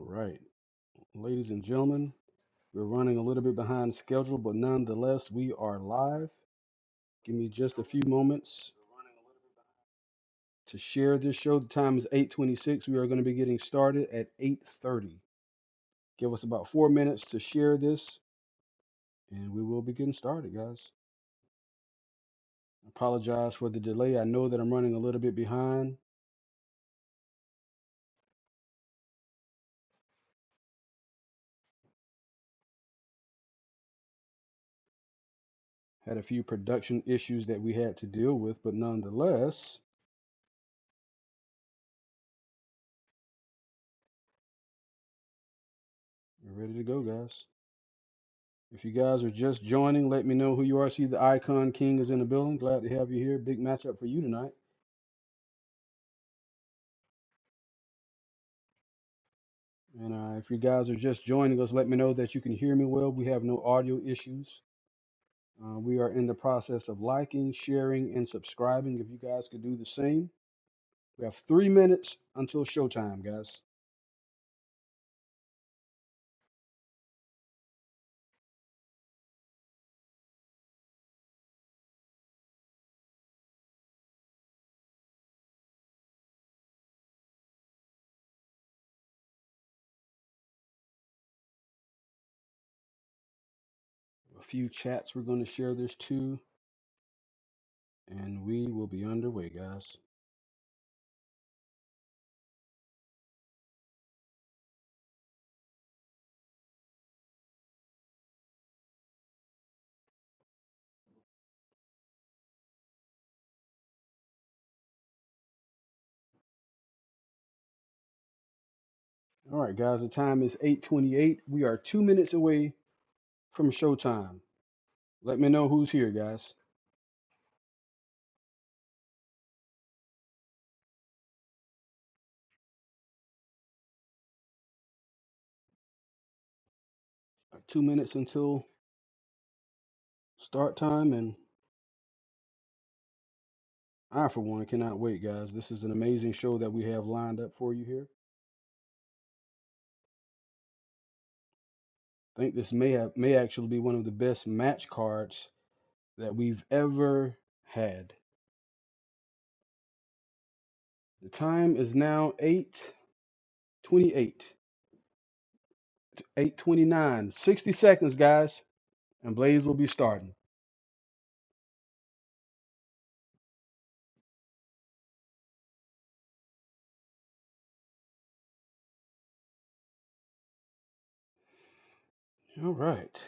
right, ladies and gentlemen, we're running a little bit behind schedule, but nonetheless, we are live. Give me just a few moments to share this show. The time is 8:26. We are going to be getting started at 8:30. Give us about 4 minutes to share this, and we will be getting started, guys. Apologize for the delay. I know that I'm running a little bit behind. Had a few production issues that we had to deal with, but nonetheless, we're ready to go, guys. If you guys are just joining, let me know who you are. See the Icon King is in the building. Glad to have you here. Big matchup for you tonight. And if you guys are just joining us, let me know that you can hear me well. We have no audio issues. We are in the process of liking, sharing, and subscribing. If you guys could do the same. We have 3 minutes until showtime, guys. A few chats we're going to share this to, and we will be underway, guys. All right, guys, the time is 8:28. We are 2 minutes away from showtime. Let me know who's here, guys. 2 minutes until start time, and I, for one, cannot wait, guys. This is an amazing show that we have lined up for you here. I think this may actually be one of the best match cards that we've ever had. The time is now 8:28, 8:29, 60 seconds, guys, and Blaze will be starting. All right.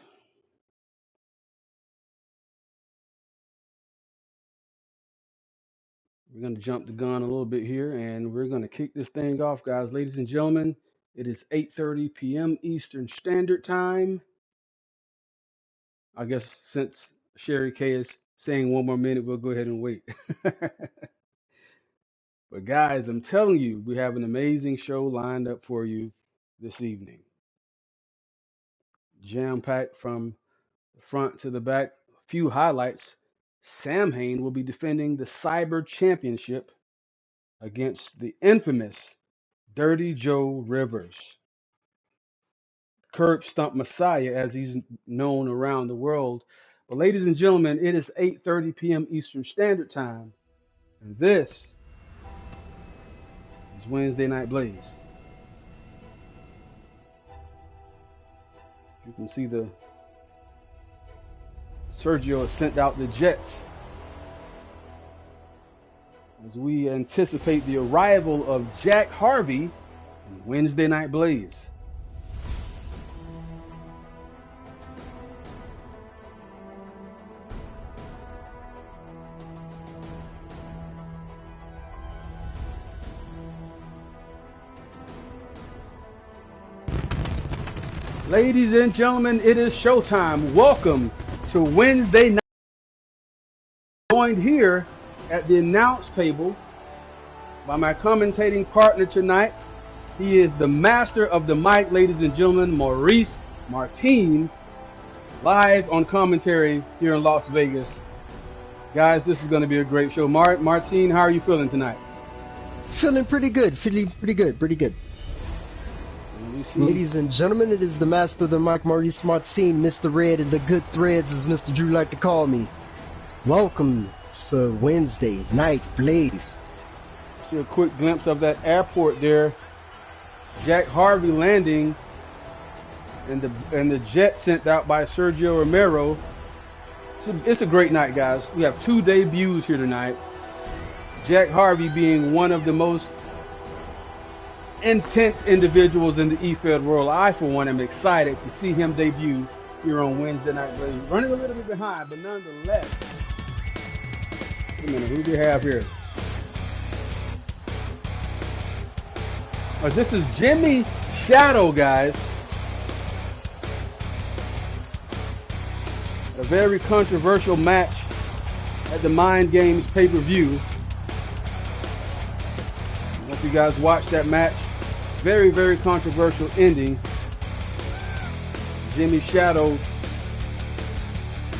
We're going to jump the gun a little bit here, and we're going to kick this thing off, guys. Ladies and gentlemen, it is 8:30 p.m. Eastern Standard Time. I guess since Sherri K is saying 1 more minute, we'll go ahead and wait. But guys, I'm telling you, we have an amazing show lined up for you this evening. Jam-packed from the front to the back. A few highlights. Samhain will be defending the Cyber Championship against the infamous Dirty Joe Rivers. Curb Stump Messiah, as he's known around the world. But ladies and gentlemen, it is 8:30 p.m. Eastern Standard Time, and this is Wednesday Night Blaze. You can see the Sergio has sent out the Jets as we anticipate the arrival of Jack Harvey in Wednesday Night Blaze. Ladies and gentlemen, it is showtime. Welcome to Wednesday Night. Joined here at the announce table by my commentating partner tonight. He is the master of the mic, ladies and gentlemen, Maurice Martin, live on commentary here in Las Vegas. Guys, this is going to be a great show. Martin, how are you feeling tonight? Feeling pretty good. Pretty good. me see. Ladies and gentlemen, it is the master of the Mike Maurice Martin, Mr. Red and the Good Threads, as Mr. Drew like to call me. Welcome to Wednesday Night Blaze. See a quick glimpse of that airport there. Jack Harvey landing, and the jet sent out by Sergio Romero. It's a great night, guys. We have 2 debuts here tonight. Jack Harvey being one of the most intense individuals in the E-Fed world. I, for one, am excited to see him debut here on Wednesday Night Blaze. Running a little bit behind, but nonetheless. Wait a minute, who do we have here? This is Jimmy Shadow, guys. A very controversial match at the Mind Games pay-per-view. I hope you guys watched that match. Very, very controversial ending. Jimmy Shadow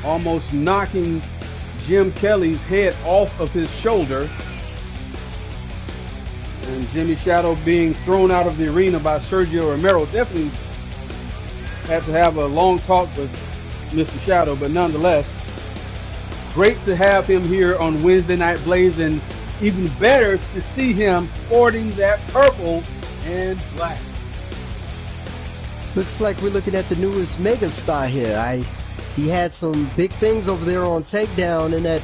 almost knocking Jim Kelly's head off of his shoulder. And Jimmy Shadow being thrown out of the arena by Sergio Romero. Definitely had to have a long talk with Mr. Shadow, but nonetheless, great to have him here on Wednesday Night Blaze, and even better to see him sporting that purple and black. Looks like we're looking at the newest megastar here. He had some big things over there on Takedown in that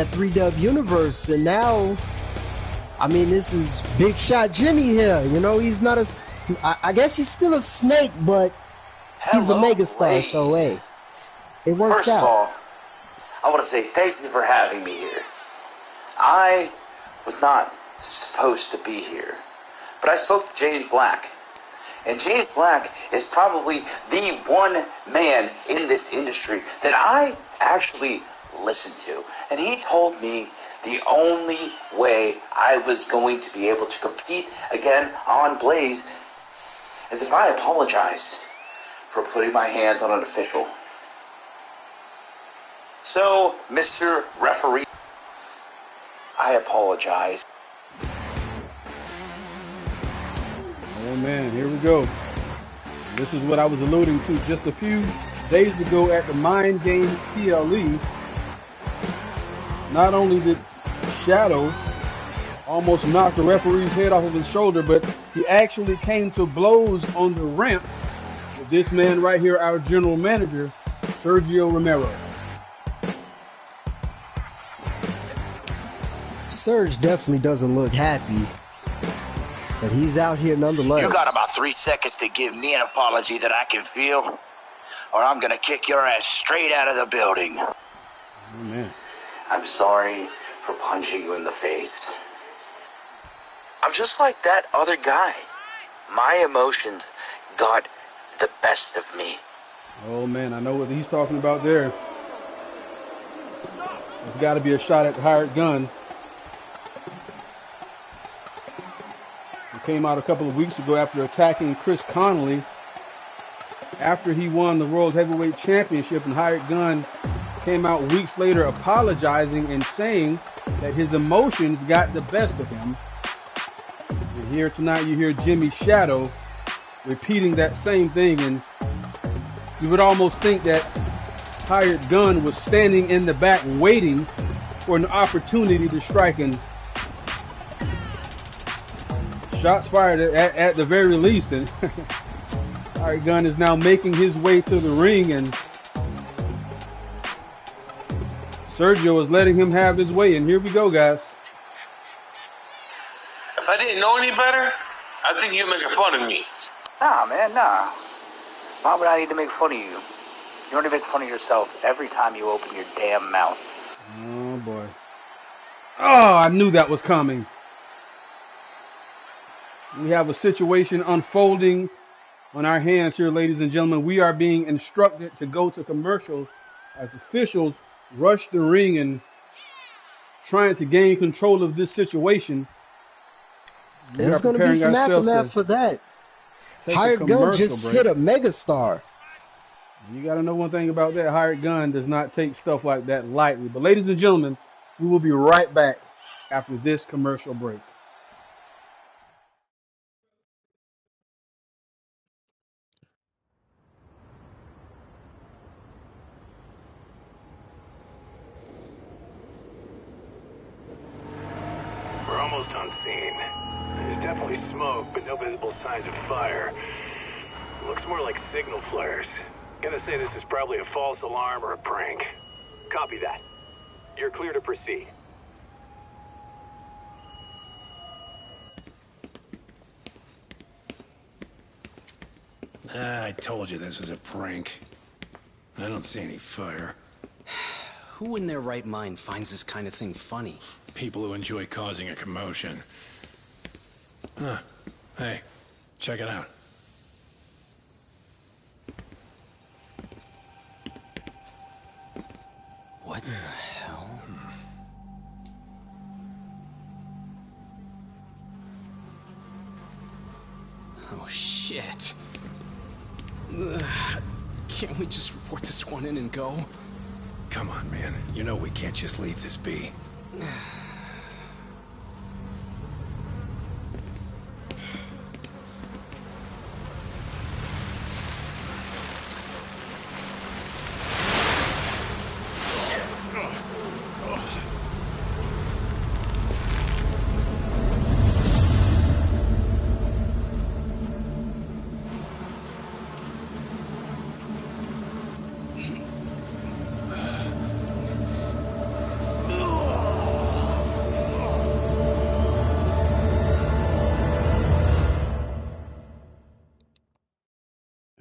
3-dub universe, and now, I mean, this is Big Shot Jimmy here. You know, he's not I guess he's still a snake, but he's a megastar, so hey, it works out. First of all, I want to say thank you for having me here. I was not supposed to be here, but I spoke to James Black. And James Black is probably the one man in this industry that I actually listened to. And he told me the only way I was going to be able to compete again on Blaze is if I apologized for putting my hands on an official. So, Mr. Referee, I apologize. Oh man, here we go. This is what I was alluding to just a few days ago at the Mind Games PLE. Not only did Shadow almost knock the referee's head off of his shoulder, but he actually came to blows on the ramp with this man right here, our general manager, Sergio Romero. Serge definitely doesn't look happy, but he's out here nonetheless. You got about 3 seconds to give me an apology that I can feel, or I'm gonna kick your ass straight out of the building. Oh, man. I'm sorry for punching you in the face. I'm just like that other guy. My emotions got the best of me. Oh man, I know what he's talking about there. There's got to be a shot at the hired gun. He came out a couple of weeks ago after attacking Chris Connolly after he won the World Heavyweight Championship, and hired gun came out weeks later apologizing and saying that his emotions got the best of him. And here tonight you hear Jimmy Shadow repeating that same thing, and you would almost think that hired gun was standing in the back waiting for an opportunity to strike, and shots fired at the very least. And hired gun is now making his way to the ring, and Sergio is letting him have his way, and here we go, guys. If I didn't know any better, I think you're making fun of me. Nah, man, nah. Why would I need to make fun of you? You only make fun of yourself every time you open your damn mouth. Oh, boy. Oh, I knew that was coming. We have a situation unfolding on our hands here, ladies and gentlemen. We are being instructed to go to commercial as officials rush the ring and trying to gain control of this situation. There's going to be some aftermath for that. Hired gun just hit a megastar. You got to know one thing about that. Hired gun does not take stuff like that lightly. But ladies and gentlemen, we will be right back after this commercial break. There's definitely smoke, but no visible signs of fire. Looks more like signal flares. Gonna say this is probably a false alarm or a prank. Copy that. You're clear to proceed. I told you this was a prank. I don't see any fire. Who in their right mind finds this kind of thing funny? People who enjoy causing a commotion. Huh. Hey, check it out. What in the hell? Oh, shit. Ugh. Can't we just report this one in and go? Come on, man. You know we can't just leave this be.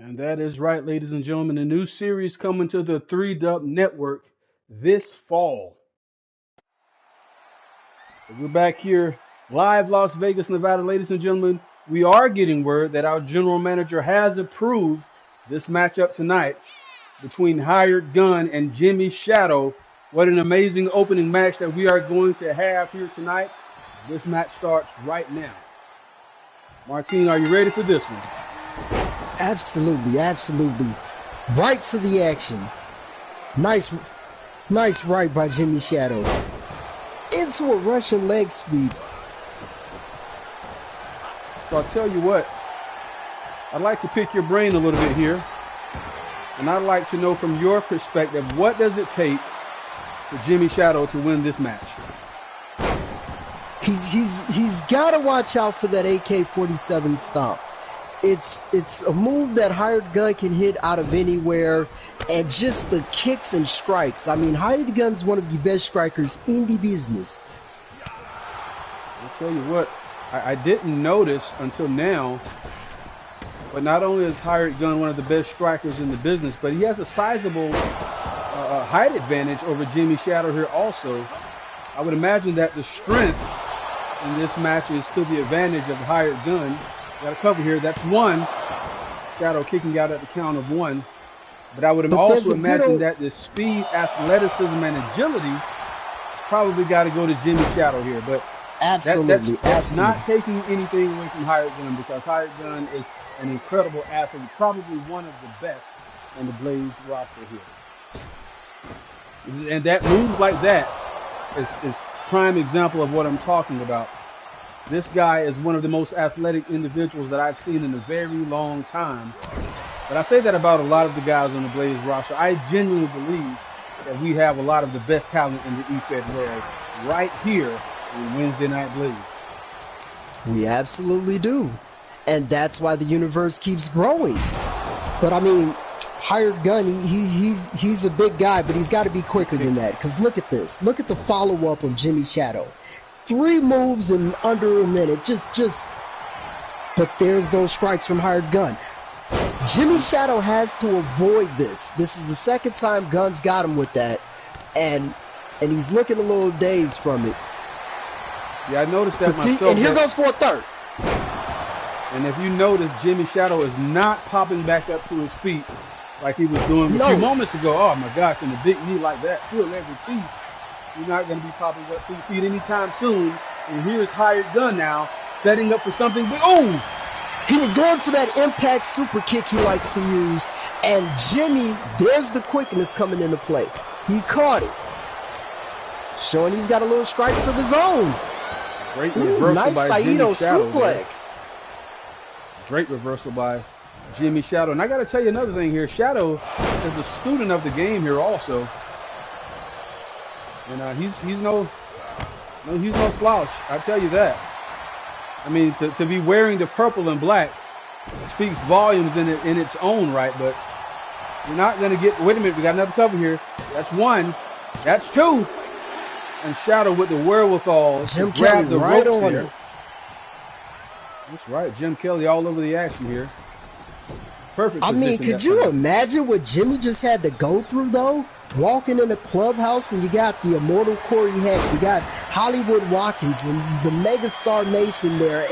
And that is right, ladies and gentlemen. A new series coming to the 3Dub Network this fall. We're back here live, Las Vegas, Nevada. Ladies and gentlemen, we are getting word that our general manager has approved this matchup tonight between Hired Gun and Jimmy Shadow. What an amazing opening match that we are going to have here tonight. This match starts right now. Martine, are you ready for this one? Absolutely, absolutely. Right to the action. Nice right by Jimmy Shadow. Into a Russian leg sweep. So I'll tell you what, I'd like to pick your brain a little bit here. And I'd like to know from your perspective, what does it take for Jimmy Shadow to win this match? He's got to watch out for that AK-47 stomp. It's a move that Hired Gun can hit out of anywhere, and just the kicks and strikes. I mean, Hired Gun's one of the best strikers in the business. I'll tell you what, I didn't notice until now, but not only is Hired Gun one of the best strikers in the business, but he has a sizable height advantage over Jimmy Shadow here also. I would imagine that the strength in this match is to the advantage of Hired Gun. Got a cover here. That's one. Shadow kicking out at the count of one. But I would also imagine that the speed, athleticism, and agility probably got to go to Jimmy Shadow here. But that's not taking anything away from Hired Gun, because Hired Gun is an incredible athlete, probably one of the best on the Blaze roster here. And that move like that is prime example of what I'm talking about. This guy is one of the most athletic individuals that I've seen in a very long time. But I say that about a lot of the guys on the Blaze roster. I genuinely believe that we have a lot of the best talent in the EFED world right here on Wednesday Night Blaze. We absolutely do. And that's why the universe keeps growing. But I mean, Hired Gun, he's a big guy, but he's got to be quicker than that. Because look at this. Look at the follow-up of Jimmy Shadow. 3 moves in under a minute. But there's those strikes from Hired Gun. Jimmy Shadow has to avoid this. This is the second time Gun's got him with that. And he's looking a little dazed from it. Yeah, I noticed that myself. And here goes for a third. And if you notice, Jimmy Shadow is not popping back up to his feet like he was doing a few moments ago. Oh my gosh, and a big knee like that, feel every piece. You're not going to be popping up 2 feet anytime soon. And here's Hired Gun now, setting up for something big. Oh! He was going for that impact super kick he likes to use. And Jimmy, there's the quickness coming into play. He caught it. Showing he's got a little strikes of his own. Great reversal nice by Jimmy Saito Shadow. suplex. Man. Great reversal by Jimmy Shadow. And I got to tell you another thing here. Shadow is a student of the game here also. And he's no slouch. I tell you that. I mean, to be wearing the purple and black speaks volumes in its own right, but you're not going to get, wait a minute, we got another cover here. That's one. That's two. And Shadow with the wherewithal Jim to grab Kelly the right rope on there. it. That's right. Jim Kelly all over the action here. Perfect. I mean, position could that you time. imagine what Jimmy just had to go through, though? Walking in the clubhouse, and you got the immortal Corey Heck, you got Hollywood Watkins and the megastar Mason there,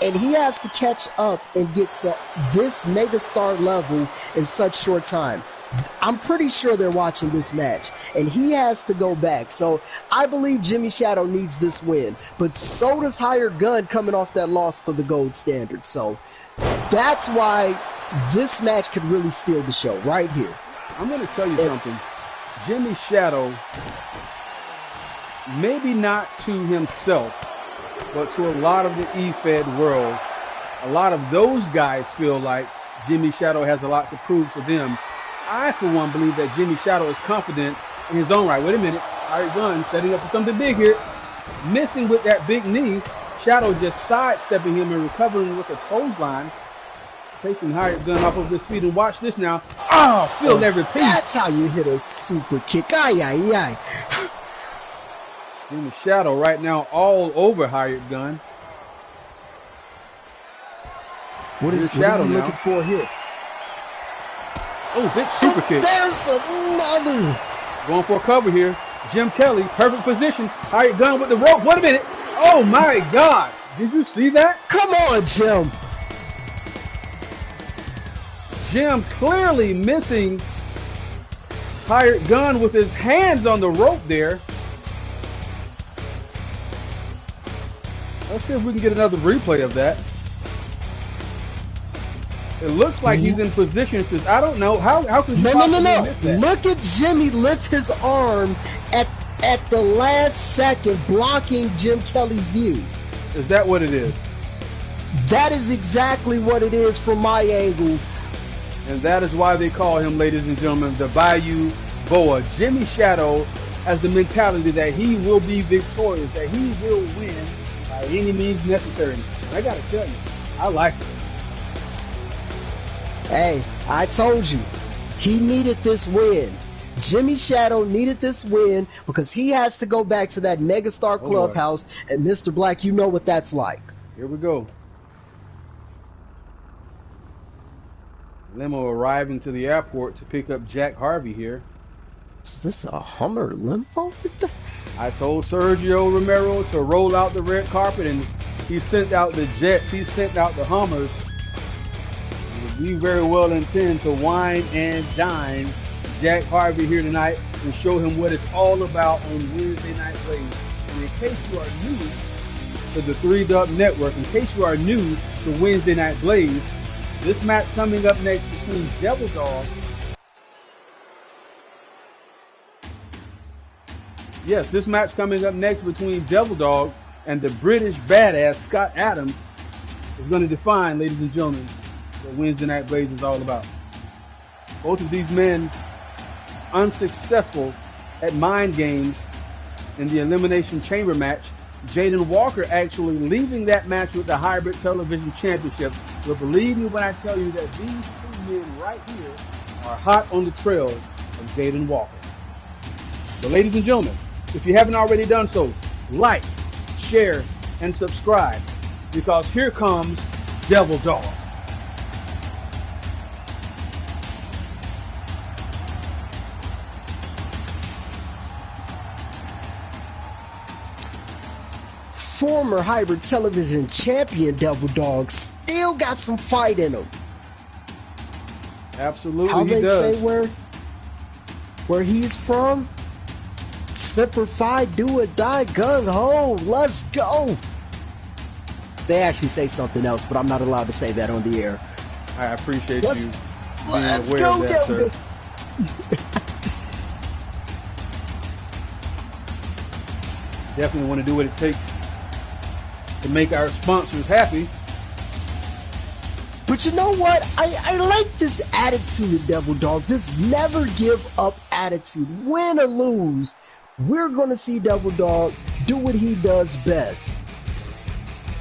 and he has to catch up and get to this megastar level in such short time. I'm pretty sure they're watching this match, and he has to go back. So I believe Jimmy Shadow needs this win, but so does Hired Gun coming off that loss to the Gold Standard. So that's why this match could really steal the show right here. I'm going to tell you something. Jimmy Shadow, maybe not to himself, but to a lot of the E-Fed world, a lot of those guys feel like Jimmy Shadow has a lot to prove to them. I, for one, believe that Jimmy Shadow is confident in his own right. Wait a minute. Hired Gun setting up for something big here. Missing with that big knee. Shadow just sidestepping him and recovering with a clothesline. Taking Hired Gun off of his feet. And watch this now. Oh, feel every piece. That's how you hit a super kick. Ay, ay, ay. Jimmy Shadow right now all over Hired Gun. What is he looking for here? Oh, big super kick. There's another. Going for a cover here. Jim Kelly, perfect position. Hired Gun with the rope. Wait a minute. Oh, my God. Did you see that? Come on, Jim. Jim clearly missing Hired Gun with his hands on the rope there. Let's see if we can get another replay of that. It looks like he's in position to, I don't know, how could you possibly miss that? Look at Jimmy lift his arm at the last second, blocking Jim Kelly's view. Is that what it is? That is exactly what it is from my angle. And that is why they call him, ladies and gentlemen, the Bayou Boa. Jimmy Shadow has the mentality that he will be victorious, that he will win by any means necessary. And I got to tell you, I like it. Hey, I told you, he needed this win. Jimmy Shadow needed this win because he has to go back to that megastar clubhouse, and Mr. Black, you know what that's like. Here we go. Limo arriving to the airport to pick up Jack Harvey here. Is this a Hummer limo? I told Sergio Romero to roll out the red carpet, and he sent out the jets. He sent out the Hummers. We very well intend to wine and dine Jack Harvey here tonight and show him what it's all about on Wednesday Night Blaze. And in case you are new to the 3Dub Network, in case you are new to Wednesday Night Blaze, this match coming up next between Devil Dog. Yes, this match coming up next between Devil Dog and the British badass Scott Adams is going to define, ladies and gentlemen, what Wednesday Night Blaze is all about. Both of these men unsuccessful at mind games in the Elimination Chamber match. Jayden Walker actually leaving that match with the Hybrid Television Championship. But believe me when I tell you that these two men right here are hot on the trail of Jayden Walker. So ladies and gentlemen, if you haven't already done so, like, share, and subscribe, because here comes Devil Dog. Former Hybrid Television champion Devil Dog still got some fight in him. Absolutely, how they does. say where he's from? Semper Fi, do or die, gung ho, let's go. They actually say something else, but I'm not allowed to say that on the air. I appreciate let's you. go, that, sir. Definitely want to do what it takes to make our sponsors happy. But you know what? I like this attitude of Devil Dog. This never give up attitude. Win or lose, we're going to see Devil Dog do what he does best.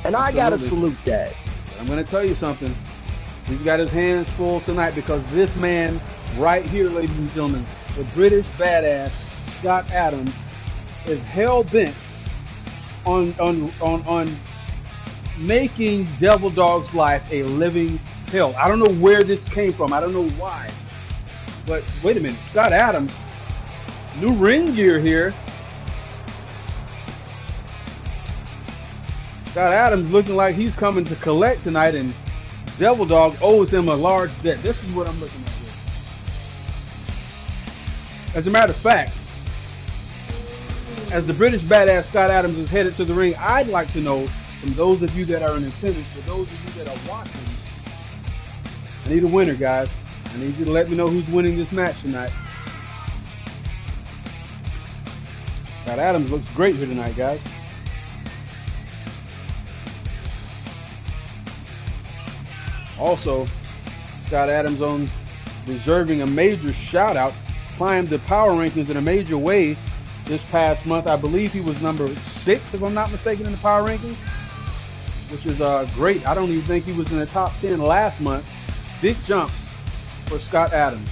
And I gotta salute that. But I'm gonna tell you something. He's got his hands full tonight because this man right here, ladies and gentlemen, the British badass Scott Adams, is hell bent on making Devil Dog's life a living hell. I don't know where this came from. I don't know why. But wait a minute, Scott Adams, new ring gear here. Scott Adams looking like he's coming to collect tonight, and Devil Dog owes him a large debt. This is what I'm looking at here. As a matter of fact, as the British badass Scott Adams is headed to the ring, I'd like to know from those of you that are in attendance, for those of you that are watching, I need a winner, guys. I need you to let me know who's winning this match tonight. Scott Adams looks great here tonight, guys. Also, Scott Adams on deserving a major shout out, climbed the power rankings in a major way this past month. I believe he was number 6, if I'm not mistaken, in the power rankings, which is great. I don't even think he was in the top 10 last month. Big jump for Scott Adams.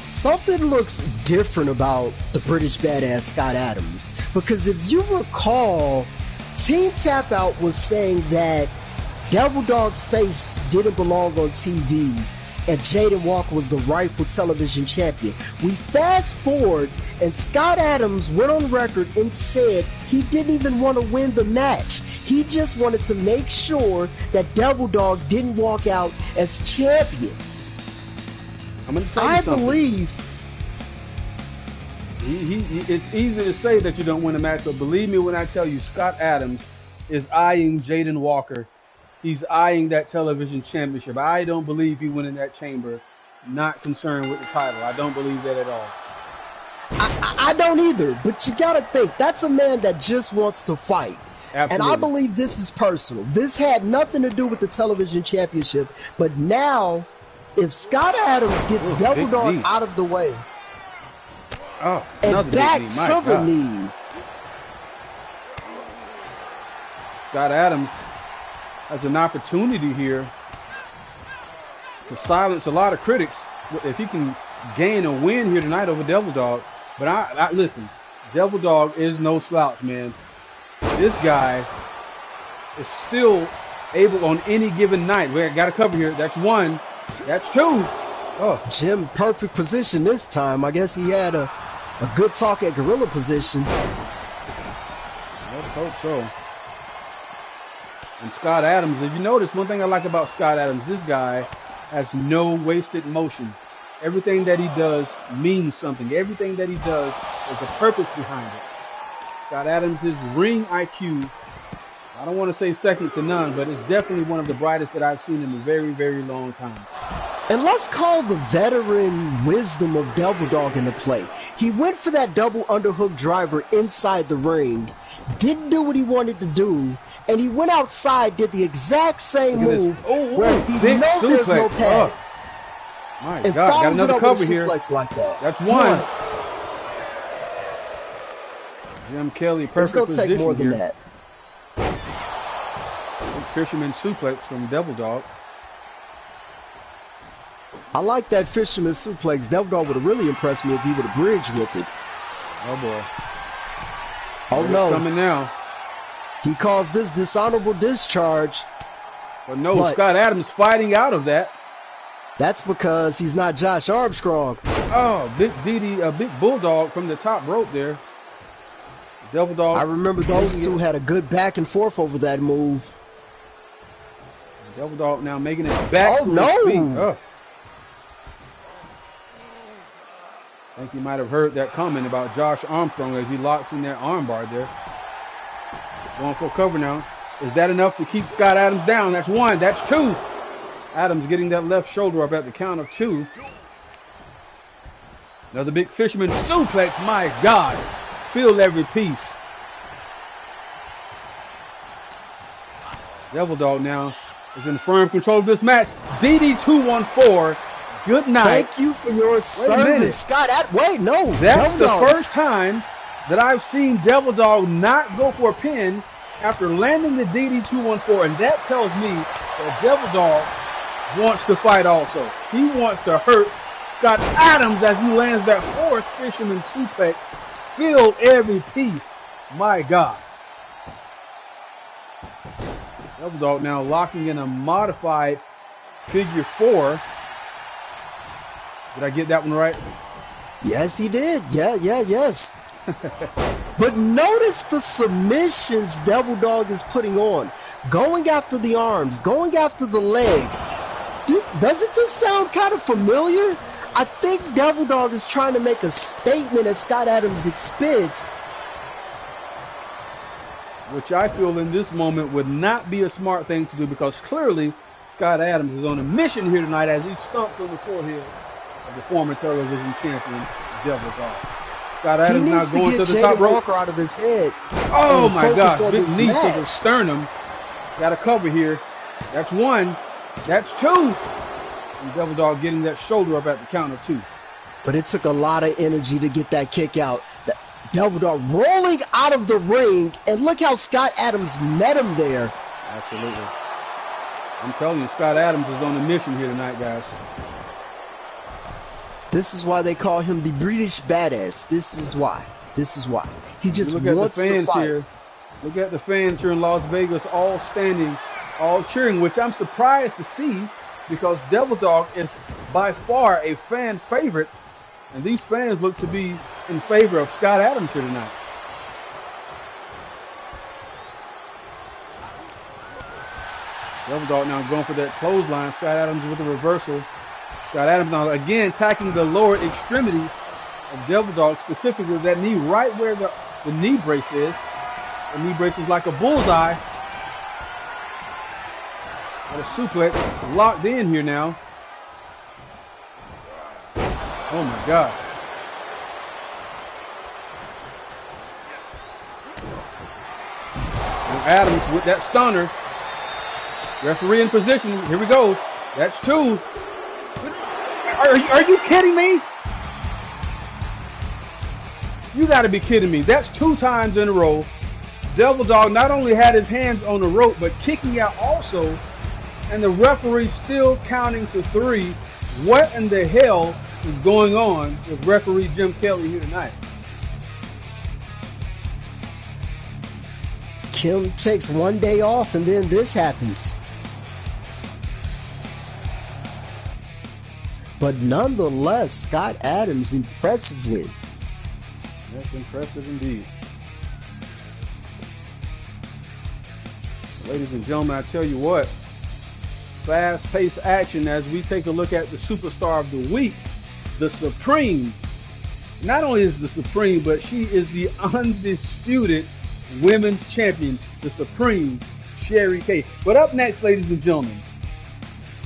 Something looks different about the British badass Scott Adams, because if you recall, Team Tap Out was saying that Devil Dog's face didn't belong on TV and Jayden Walker was the rightful television champion. We fast forward and Scott Adams went on record and said he didn't even want to win the match. He just wanted to make sure that Devil Dog didn't walk out as champion. I'm going to tell you something. I believe it's easy to say that you don't win a match, but believe me when I tell you, Scott Adams is eyeing Jayden Walker. He's eyeing that television championship. I don't believe he went in that chamber not concerned with the title. I don't believe that at all. I don't either, but you gotta think, that's a man that just wants to fight. Absolutely. And I believe this is personal. This had nothing to do with the television championship, but now, if Scott Adams gets Devil Dog out of the way, and back to the knee, Scott Adams has an opportunity here to silence a lot of critics if he can gain a win here tonight over Devil Dog. But I listen, Devil Dog is no slouch, man. This guy is still able on any given night. We got to cover here. That's 1. That's 2. Oh, Jim, perfect position this time. I guess he had a good talk at gorilla position. Let's hope so. And Scott Adams, if you notice, one thing I like about Scott Adams, this guy has no wasted motion. Everything that he does means something. Everything that he does, there's a purpose behind it. Scott Adams' ring IQ, I don't want to say second to none, but it's definitely one of the brightest that I've seen in a very, very long time. And let's call the veteran wisdom of Devil Dog into play. He went for that double underhook driver inside the ring, didn't do what he wanted to do, and he went outside, did the exact same move where he knows there's no pad. My and God, got another cover here. Suplex like that. That's 1. Jim Kelly, perfect position. It's going to take more than that. Fisherman suplex from Devil Dog. I like that fisherman suplex. Devil Dog would have really impressed me if he would have bridged with it. Oh boy. Oh no. Coming now. He calls this dishonorable discharge. But no, Scott Adams fighting out of that. That's because he's not Josh Armstrong. Oh, big bulldog from the top rope there. Devil Dog. I remember those two had a good back and forth over that move. Devil Dog now making it back. Oh no! Oh. I think you might have heard that comment about Josh Armstrong as he locks in that armbar there. Going for a cover now. Is that enough to keep Scott Adams down? That's 1. That's 2. Adams getting that left shoulder up at the count of 2. Another big fisherman suplex. My God. Feel every piece. Devil Dog now is in firm control of this match. DD214. Good night. Thank you for your service, Scott. Wait, no. That's the first time that I've seen Devil Dog not go for a pin after landing the DD214, and that tells me that Devil Dog wants to fight also. He wants to hurt Scott Adams as he lands that Force Fisherman suplex. Feel every piece. My God. Devil Dog now locking in a modified figure 4. Did I get that one right? Yes, he did. Yes. But notice the submissions Devil Dog is putting on. Going after the arms, going after the legs. Doesn't this sound kind of familiar? I think Devil Dog is trying to make a statement at Scott Adams' expense. Which I feel in this moment would not be a smart thing to do, because clearly Scott Adams is on a mission here tonight as he stomps on the forehead of the former television champion, Devil Dog. Scott Adams now going to the top rope. Walker out of his head. Oh my God! Big knee to the sternum. Got a cover here. That's 1. That's 2. And Devil Dog getting that shoulder up at the count of 2. But it took a lot of energy to get that kick out. Devil Dog rolling out of the ring, and look how Scott Adams met him there. Absolutely. I'm telling you, Scott Adams is on a mission here tonight, guys. This is why they call him the British Badass. This is why. He just wants to fight. Here. Look at the fans here in Las Vegas, all standing, all cheering, which I'm surprised to see, because Devil Dog is by far a fan favorite, and these fans look to be in favor of Scott Adams here tonight. Devil Dog now going for that clothesline. Scott Adams with a reversal. Scott Adams now again attacking the lower extremities of Devil Dog, specifically that knee right where the knee brace is. The knee brace is like a bullseye. Got a suplex locked in here now. Oh my God. And Adams with that stunner. Referee in position. Here we go. That's 2. Are you kidding me? You got to be kidding me. That's 2 times in a row. Devil Dog not only had his hands on the rope, but kicking out also. And the referee still counting to 3. What in the hell is going on with referee Jim Kelly here tonight? Kim takes 1 day off, and then this happens. But nonetheless, Scott Adams, impressive win. That's impressive indeed. Ladies and gentlemen, I tell you what, fast-paced action as we take a look at the superstar of the week, the Supreme. Not only is the Supreme, but she is the undisputed women's champion, the Supreme, Sherri K. But up next, ladies and gentlemen,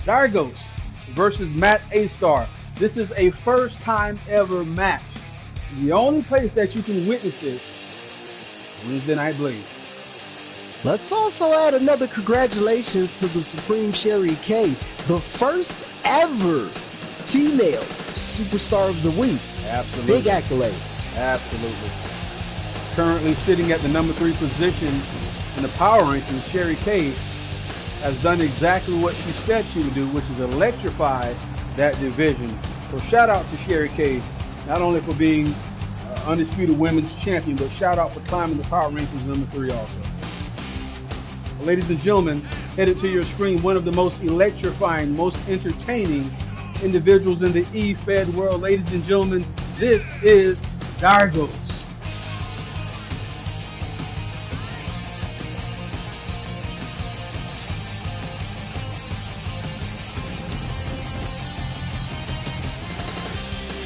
Dyrgos versus Matt Eigthstarr. This is a first-time ever match. The only place that you can witness this, Wednesday Night Blaze. Let's also add another congratulations to the Supreme Sherri K, the first ever female superstar of the week. Absolutely. Big accolades. Absolutely. Currently sitting at the number 3 position in the power rankings, Sherri K has done exactly what she said she would do, which is electrify that division. So shout out to Sherri K, not only for being undisputed women's champion, but shout out for climbing the power rankings number 3 also. Well, ladies and gentlemen, headed to your screen, one of the most electrifying, most entertaining individuals in the E-Fed world. Ladies and gentlemen, this is Dyrgos.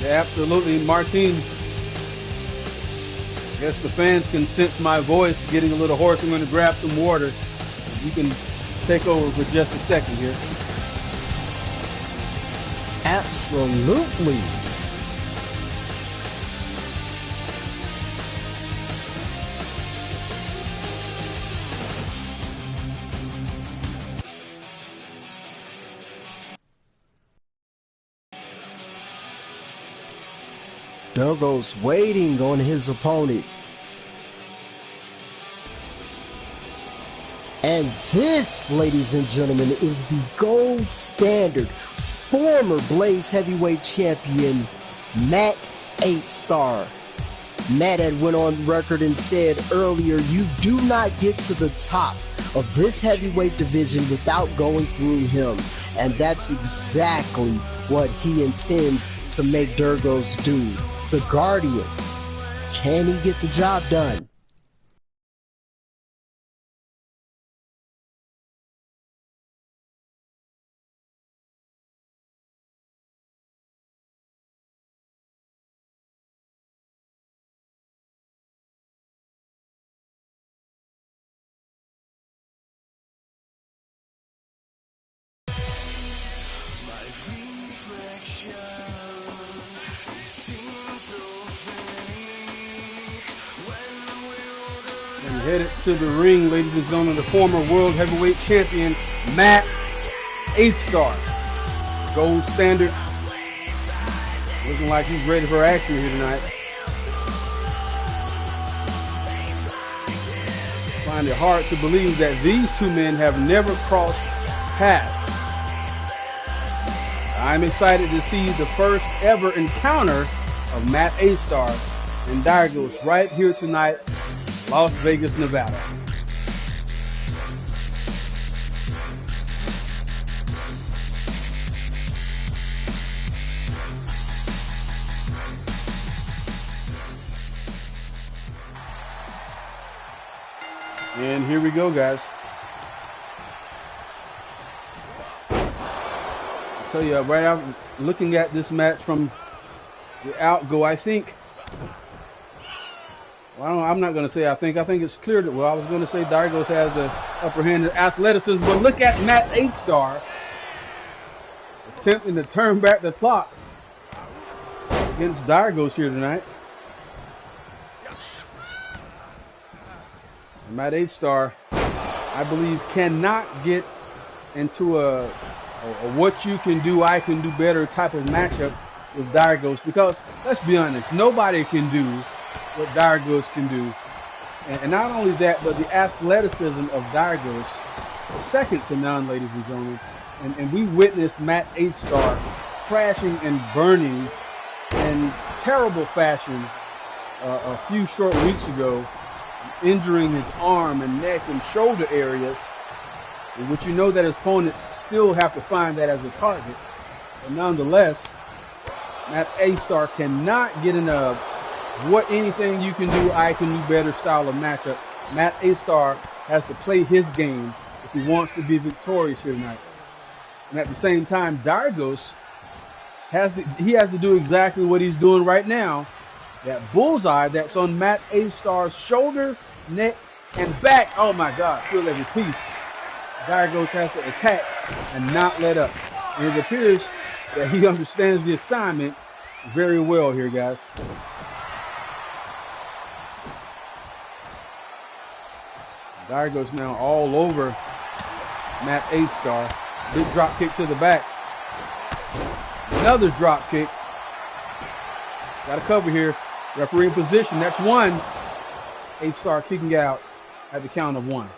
Yeah, absolutely, Martin. I guess the fans can sense my voice getting a little hoarse. I'm going to grab some water. You can take over for just a second here. Absolutely. Dyrgos waiting on his opponent. And this, ladies and gentlemen, is the gold standard former Blaze heavyweight champion, Matt Eightthstarr. Matt had went on record and said earlier, you do not get to the top of this heavyweight division without going through him. And that's exactly what he intends to make Dyrgos do. The Guardian. Can he get the job done? And headed to the ring, ladies and gentlemen, the former world heavyweight champion, Matt Eightthstarr. Gold standard. Looking like he's ready for action here tonight. Find it hard to believe that these two men have never crossed paths. I'm excited to see the first ever encounter of Matt Eightthstarr and Dyrgos right here tonight, Las Vegas, Nevada. And here we go, guys. I'll tell you, right out looking at this match from the outgo, I think, well, I'm not going to say I think it's clear that, well, I was going to say Dyrgos has the upper hand in athleticism, but look at Matt Eightthstarr attempting to turn back the clock against Dyrgos here tonight. And Matt Eightthstarr, I believe, cannot get into a what you can do, I can do better type of matchup with Dyrgos, because let's be honest, nobody can do what Dyrgos can do. And not only that, but the athleticism of Dyrgos is second to none, ladies and gentlemen. And we witnessed Matt Eightthstarr crashing and burning in terrible fashion a few short weeks ago, injuring his arm and neck and shoulder areas, in which you know that his opponents still have to find that as a target. But nonetheless, Matt Eightthstarr cannot get in a what anything you can do, I can do better style of matchup. Matt Eightthstarr has to play his game if he wants to be victorious here tonight. And at the same time, Dyrgos has to do exactly what he's doing right now. That bullseye that's on Matt Eightthstarr's shoulder, neck, and back. Oh my God, feel every piece. Dyrgos has to attack and not let up. And it appears that he understands the assignment very well here, guys. Dyrgos now all over Matt Eightthstarr. Big drop kick to the back. Another drop kick. Got a cover here. Referee in position. That's one. Eightthstarr kicking out at the count of one.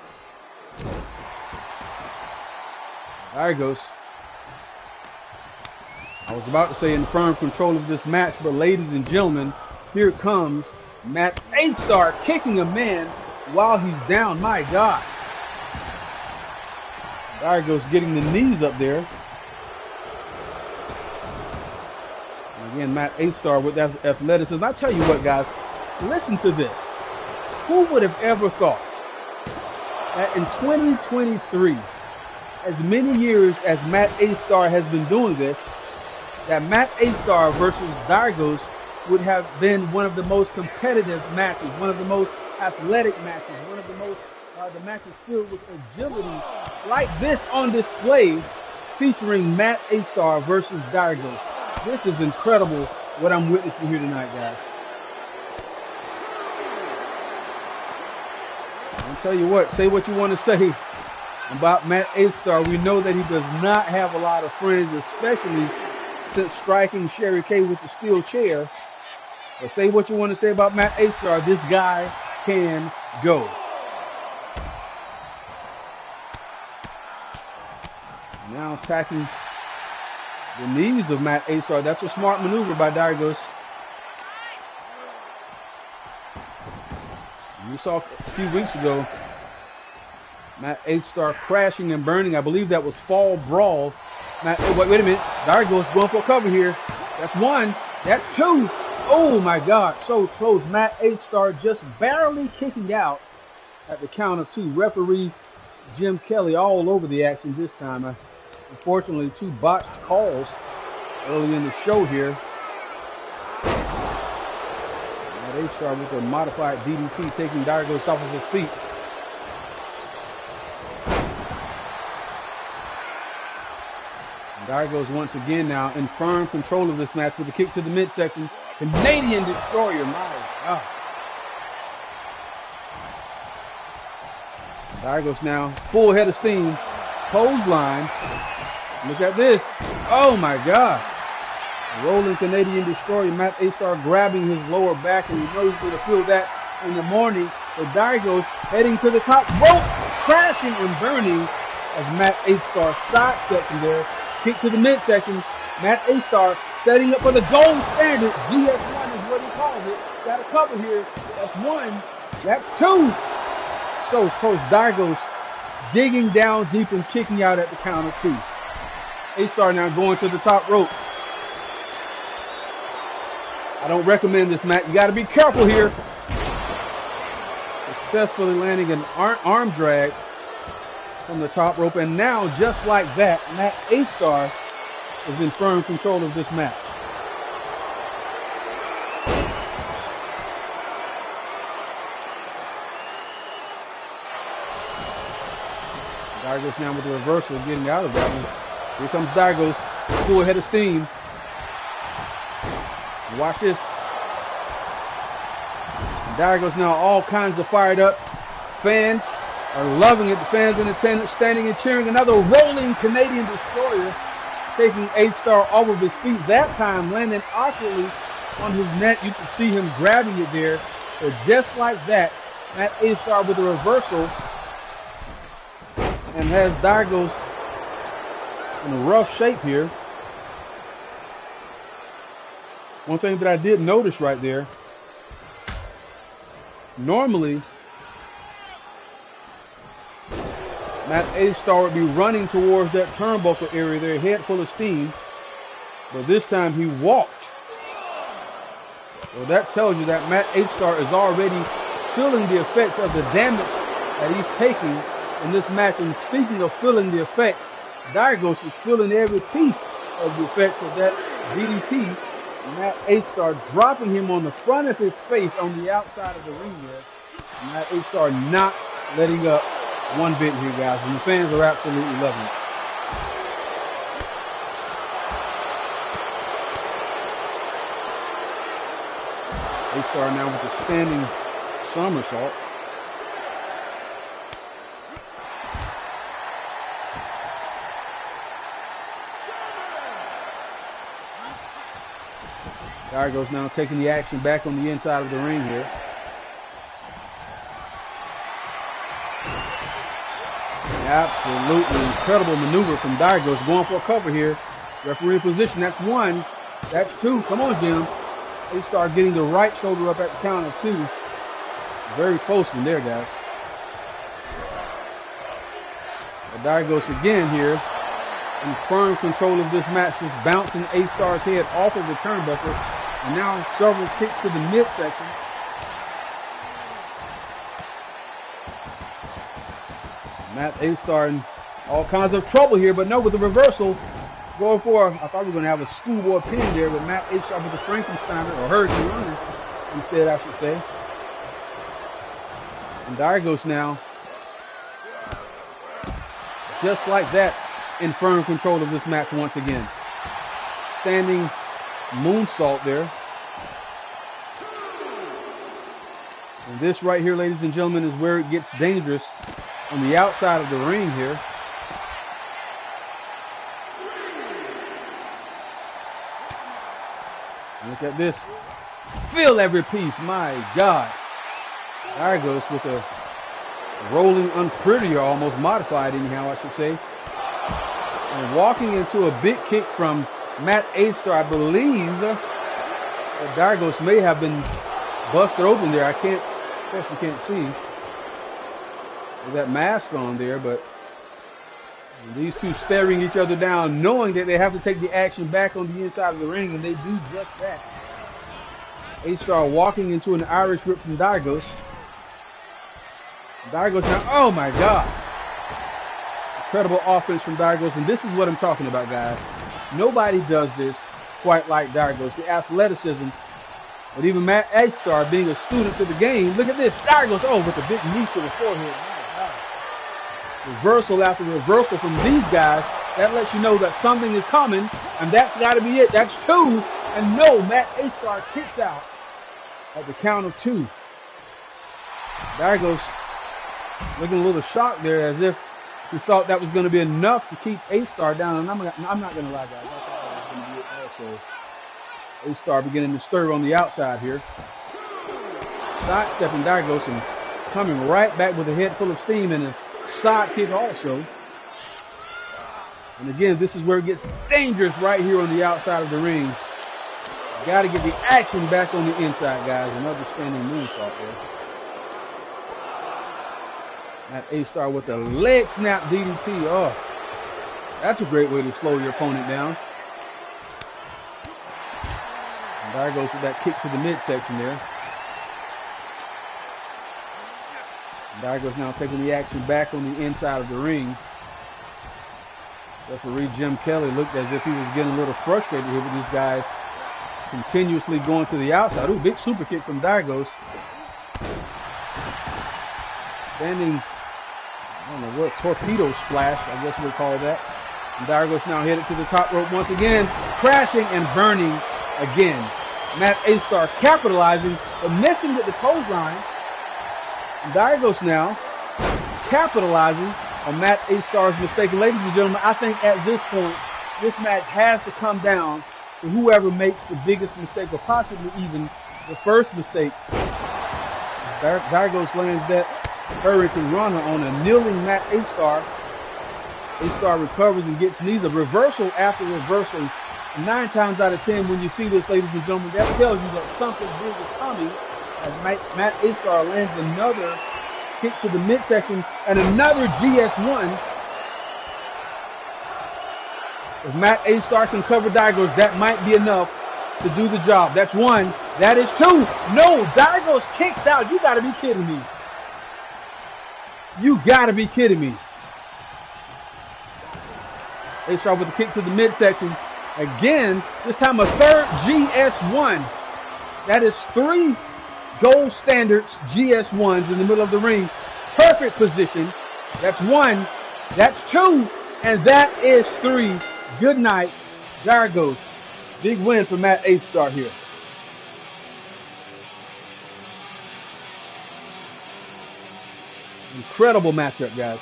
Dyrgos. I was about to say in firm control of this match, but ladies and gentlemen, here comes Matt Eightthstarr kicking a man while he's down. My God. Dyrgos getting the knees up there. And again, Matt Eightthstarr with that athleticism. I tell you what, guys, listen to this. Who would have ever thought that in 2023, as many years as Matt Eightthstarr has been doing this, that Matt Eightthstarr versus Dyrgos would have been one of the most competitive matches, one of the most athletic matches, one of the most the matches filled with agility like this on display, featuring Matt Eightthstarr versus Dyrgos. This is incredible what I'm witnessing here tonight, guys. I'll tell you what, say what you want to say about Matt Eightthstarr. We know that he does not have a lot of friends, especially since striking Sherri with the steel chair. But say what you want to say about Matt Eightthstarr. This guy can go. Now attacking the knees of Matt Eightthstarr. That's a smart maneuver by Dyrgos. We saw a few weeks ago Matt Eightthstarr crashing and burning. I believe that was Fall Brawl. Wait a minute. Dyrgos going for cover here. That's one. That's two. Oh my God, so close. Matt Eightthstarr just barely kicking out at the count of two. Referee Jim Kelly all over the action this time. Unfortunately, two botched calls early in the show here. Matt Eightthstarr with a modified DDT taking Dyrgos off of his feet. Dyrgos once again now in firm control of this match with a kick to the midsection. Canadian Destroyer, my God. Dyrgos now full head of steam. Clothesline. Look at this. Oh my God. Rolling Canadian Destroyer. Matt Eightthstarr grabbing his lower back, and you know he's going to feel that in the morning. But Dyrgos heading to the top rope, crashing and burning as Matt Eightthstarr sidesteps him there. Kick to the midsection. Matt Eightthstarr setting up for the gold standard. GS1 is what he calls it. Got a cover here. That's one. That's two. So close. Dyrgos digging down deep and kicking out at the count of two. Eightthstarr now going to the top rope. I don't recommend this, Matt. You got to be careful here. Successfully landing an arm drag from the top rope, and now just like that, Matt Eightthstarr is in firm control of this match. Dyrgos now with the reversal, getting out of that one. Here comes Dyrgos, full head of steam. Watch this. Dyrgos now all kinds of fired up. Fans are loving it. The fans in attendance standing and cheering. Another rolling Canadian Destroyer taking Eightthstarr off of his feet. That time landing awkwardly on his neck. You can see him grabbing it there. But just like that, Matt Eightthstarr with a reversal and has Dyrgos in a rough shape here. One thing that I did notice right there, normally Matt Eightthstarr would be running towards that turnbuckle area there, head full of steam, but this time he walked. So that tells you that Matt Eightthstarr is already feeling the effects of the damage that he's taking in this match. And speaking of feeling the effects, Dyrgos is feeling every piece of the effects of that DDT. Matt Eightthstarr dropping him on the front of his face on the outside of the ring there. Matt Eightthstarr not letting up one bit here, guys, and the fans are absolutely loving it. Eightthstarr now with a standing somersault. Dyrgos now taking the action back on the inside of the ring here. Absolutely incredible maneuver from Dyrgos, going for a cover here. Referee position, that's one, that's two. Come on, Jim. Eightthstarr getting the right shoulder up at the count of two. Very close from there, guys. But Dyrgos again here in firm control of this match, just bouncing Eightthstarr's head off of the turnbuckle. And now several kicks to the midsection. Matt Eightthstarr in all kinds of trouble here, but no, with the reversal, going for, I thought we were going to have a schoolboy pin there, but Matt Eightthstarr with the Frankensteiner, or Hurricane Runner, instead, I should say. And Dyrgos now, just like that, in firm control of this match once again. Standing moonsault there. And this right here, ladies and gentlemen, is where it gets dangerous on the outside of the ring here. Look at this. Feel every piece. My God. Dyrgos with a rolling unprettier, almost modified anyhow, I should say. And walking into a big kick from Matt Eightsstarr, I believe Dyrgos may have been busted open there. I can't see with that mask on there, but these two staring each other down, knowing that they have to take the action back on the inside of the ring, and they do just that. Eightsstarr walking into an Irish whip from Dyrgos. Dyrgos now, oh my God. Incredible offense from Dyrgos, and this is what I'm talking about, guys. Nobody does this quite like Dyrgos. The athleticism, but even Matt Eightsstarr being a student to the game. Look at this, Dyrgos, oh, with a big knee to the forehead. My God. Reversal after reversal from these guys. That lets you know that something is coming, and that's got to be it. That's two, and no, Matt Eightsstarr kicks out at the count of 2. Dyrgos looking a little shocked there, as if he thought that was going to be enough to keep Eightsstarr down. And I'm not going to lie, guys. I thought that was going to be it also. Eightsstarr beginning to stir on the outside here. Sidestepping Dyrgos and coming right back with a head full of steam and a side kick also. And again, this is where it gets dangerous right here on the outside of the ring. Got to get the action back on the inside, guys. Another standing moonsault there. Matt Eightsstarr with the leg snap DDT. Oh, that's a great way to slow your opponent down. And Dyrgos with that kick to the midsection there. And Dyrgos now taking the action back on the inside of the ring. Referee Jim Kelly looked as if he was getting a little frustrated here with these guys continuously going to the outside. Ooh, big super kick from Dyrgos. Standing, I don't know what, torpedo splash, I guess we'll call that. And Dyrgos now headed to the top rope once again, crashing and burning again. Matt Eightsstarr capitalizing, but missing with the clothesline. And Dyrgos now capitalizing on Matt Eightstarr's mistake. And ladies and gentlemen, I think at this point, this match has to come down to whoever makes the biggest mistake, or possibly even the first mistake. Dyrgos lands that Hurricane Runner on a kneeling Matt Eightsstarr. Eightsstarr recovers and gets neither reversal after reversal. 9 times out of 10, when you see this, ladies and gentlemen, that tells you that something big is coming. As Matt Eightsstarr lands another kick to the midsection and another GS1. If Matt Eightsstarr can cover Dyrgos, that might be enough to do the job. That's 1. That is 2. No, Dyrgos kicks out. You gotta be kidding me. You gotta be kidding me. Eightsstarr with a kick to the midsection. Again, this time a third GS1. That is 3 gold standards GS1s in the middle of the ring. Perfect position. That's 1. That's 2. And that is 3. Good night, Dyrgos. Big win for Matt Eightsstarr here. Incredible matchup, guys.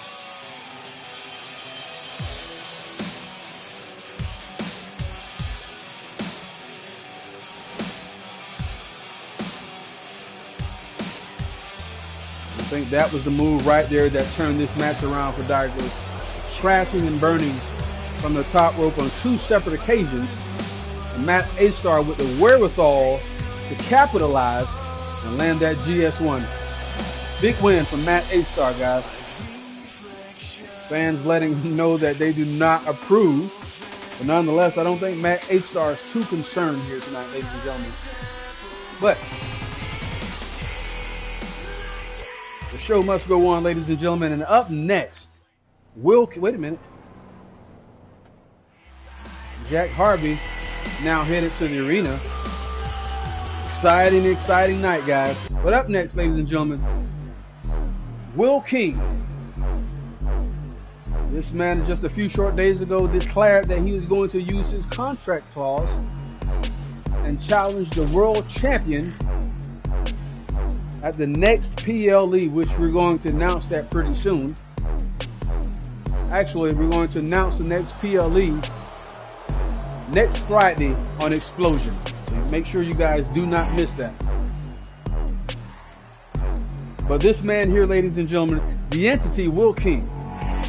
I think that was the move right there that turned this match around for Dyrgos. Crashing and burning from the top rope on 2 separate occasions. And Matt Eightsstarr with the wherewithal to capitalize and land that GS1. Big win from Matt Eightsstarr, guys. Fans letting him know that they do not approve. But nonetheless, I don't think Matt Eightsstarr is too concerned here tonight, ladies and gentlemen. But the show must go on, ladies and gentlemen. And up next, wait a minute. Jack Harvey now headed to the arena. Exciting night, guys. But up next, ladies and gentlemen, Will King. This man just a few short days ago declared that he was going to use his contract clause and challenge the world champion at the next PLE, which we're going to announce that pretty soon. Actually, we're going to announce the next PLE next Friday on Explosion. So make sure you guys do not miss that. But this man here, ladies and gentlemen, the entity Will King,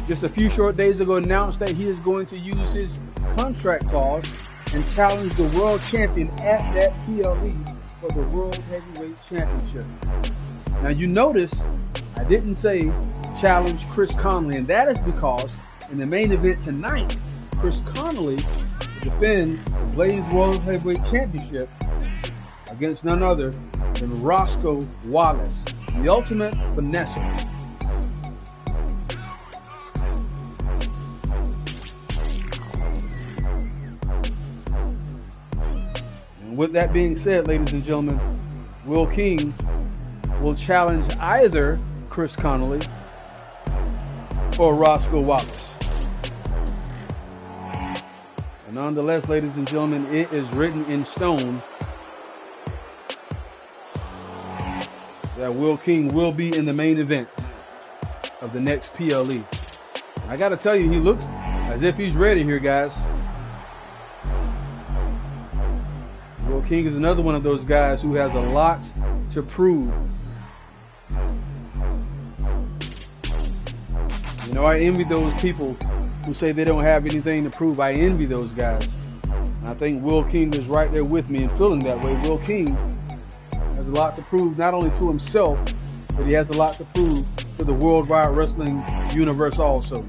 just a few short days ago announced that he is going to use his contract clause and challenge the world champion at that PLE for the World Heavyweight Championship. Now you notice I didn't say challenge Chris Connolly, and that is because in the main event tonight, Chris Connolly will defend the Blaze World Heavyweight Championship against none other than Rosco Wallace, the ultimate finesser. And with that being said, ladies and gentlemen, Will King will challenge either Chris Connolly or Rosco Wallace. And nonetheless, ladies and gentlemen, it is written in stone that Will King will be in the main event of the next PLE. And I got to tell you, he looks as if he's ready here, guys. Will King is another one of those guys who has a lot to prove. You know, I envy those people who say they don't have anything to prove. I envy those guys. And I think Will King is right there with me and feeling that way. Will King has a lot to prove, not only to himself, but he has a lot to prove to the worldwide wrestling universe also.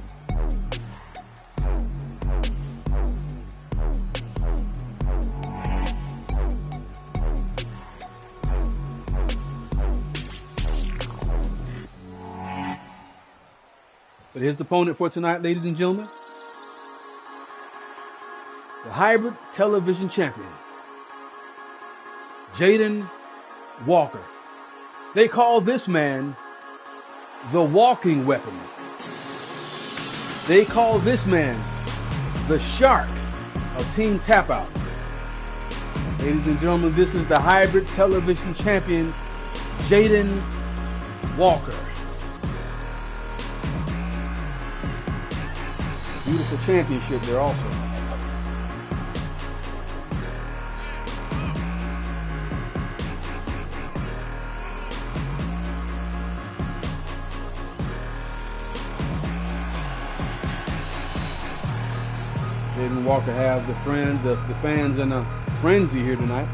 But his opponent for tonight, ladies and gentlemen, the hybrid television champion, Jayden Walker. They call this man the walking weapon. They call this man the shark of Team Tap Out. Ladies and gentlemen, this is the hybrid television champion, Jayden Walker. Beautiful championship there also. Jayden Walker has the fans in a frenzy here tonight.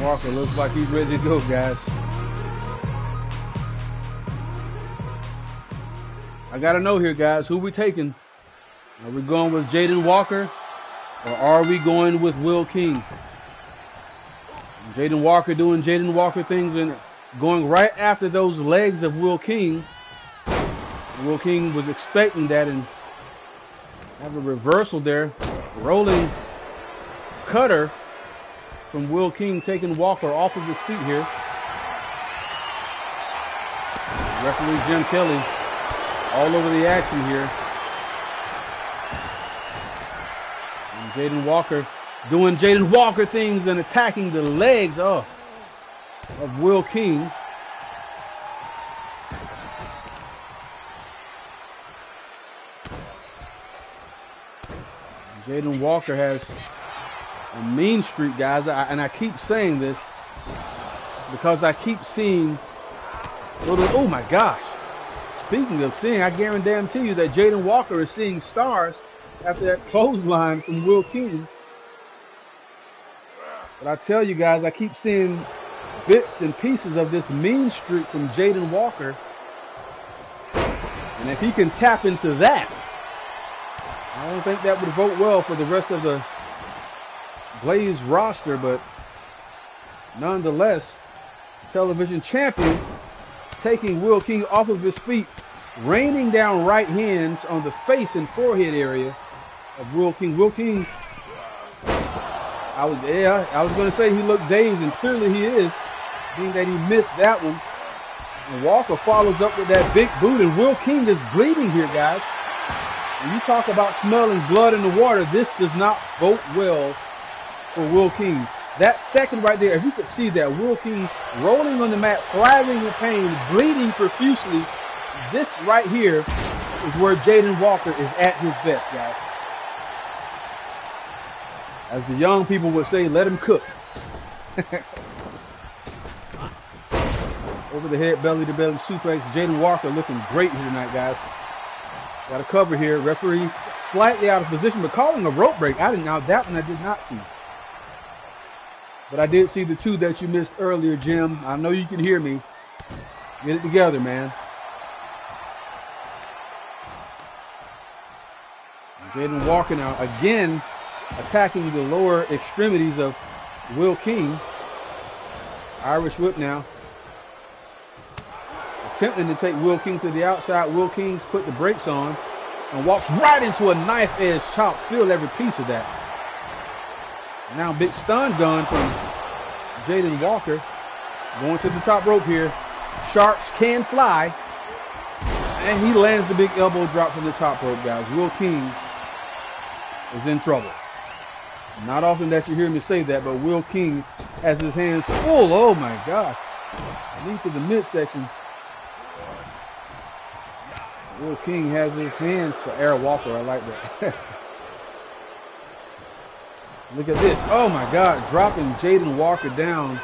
Walker looks like he's ready to go, guys. I gotta know here, guys, who we taking? Are we going with Jayden Walker, or are we going with Will King? Jayden Walker doing Jayden Walker things and going right after those legs of Will King. Will King was expecting that and have a reversal there, rolling cutter from Will King, taking Walker off of his feet here. Referee Jim Kelly all over the action here. And Jayden Walker doing Jayden Walker things and attacking the legs of Will King. Jayden Walker has a mean streak, guys, and I keep saying this because I keep seeing little, oh my gosh. Speaking of seeing, I guarantee you that Jayden Walker is seeing stars after that clothesline from Will King. But I tell you guys, I keep seeing bits and pieces of this mean streak from Jayden Walker. And if he can tap into that, I don't think that would vote well for the rest of the Blaze roster, but nonetheless, television champion taking Will King off of his feet, raining down right hands on the face and forehead area of Will King. Will King, I was going to say he looked dazed, and clearly he is, being that he missed that one. And Walker follows up with that big boot, and Will King is bleeding here, guys. When you talk about smelling blood in the water, this does not vote well for Will King. That second right there, if you could see that, Will King rolling on the mat, flagging in pain, bleeding profusely. This right here is where Jayden Walker is at his best, guys. As the young people would say, let him cook. Over the head, belly to belly suplex. Jayden Walker looking great here tonight, guys. Got a cover here. Referee slightly out of position, but calling a rope break. Now that one I did not see. But I did see the two that you missed earlier, Jim. I know you can hear me. Get it together, man. Jayden Walker now again attacking the lower extremities of Will King. Irish whip now. Attempting to take Will King to the outside. Will King's put the brakes on and walks right into a knife edge chop. Feel every piece of that. Now big stun gun from Jayden Walker. Going to the top rope here. Sharks can fly. And he lands the big elbow drop from the top rope, guys. Will King is in trouble. Not often that you hear me say that, but Will King has his hands full. Oh my gosh. Knee to the midsection. Will King has his hands for Air Walker. I like that. Look at this. Oh my God. Dropping Jayden Walker down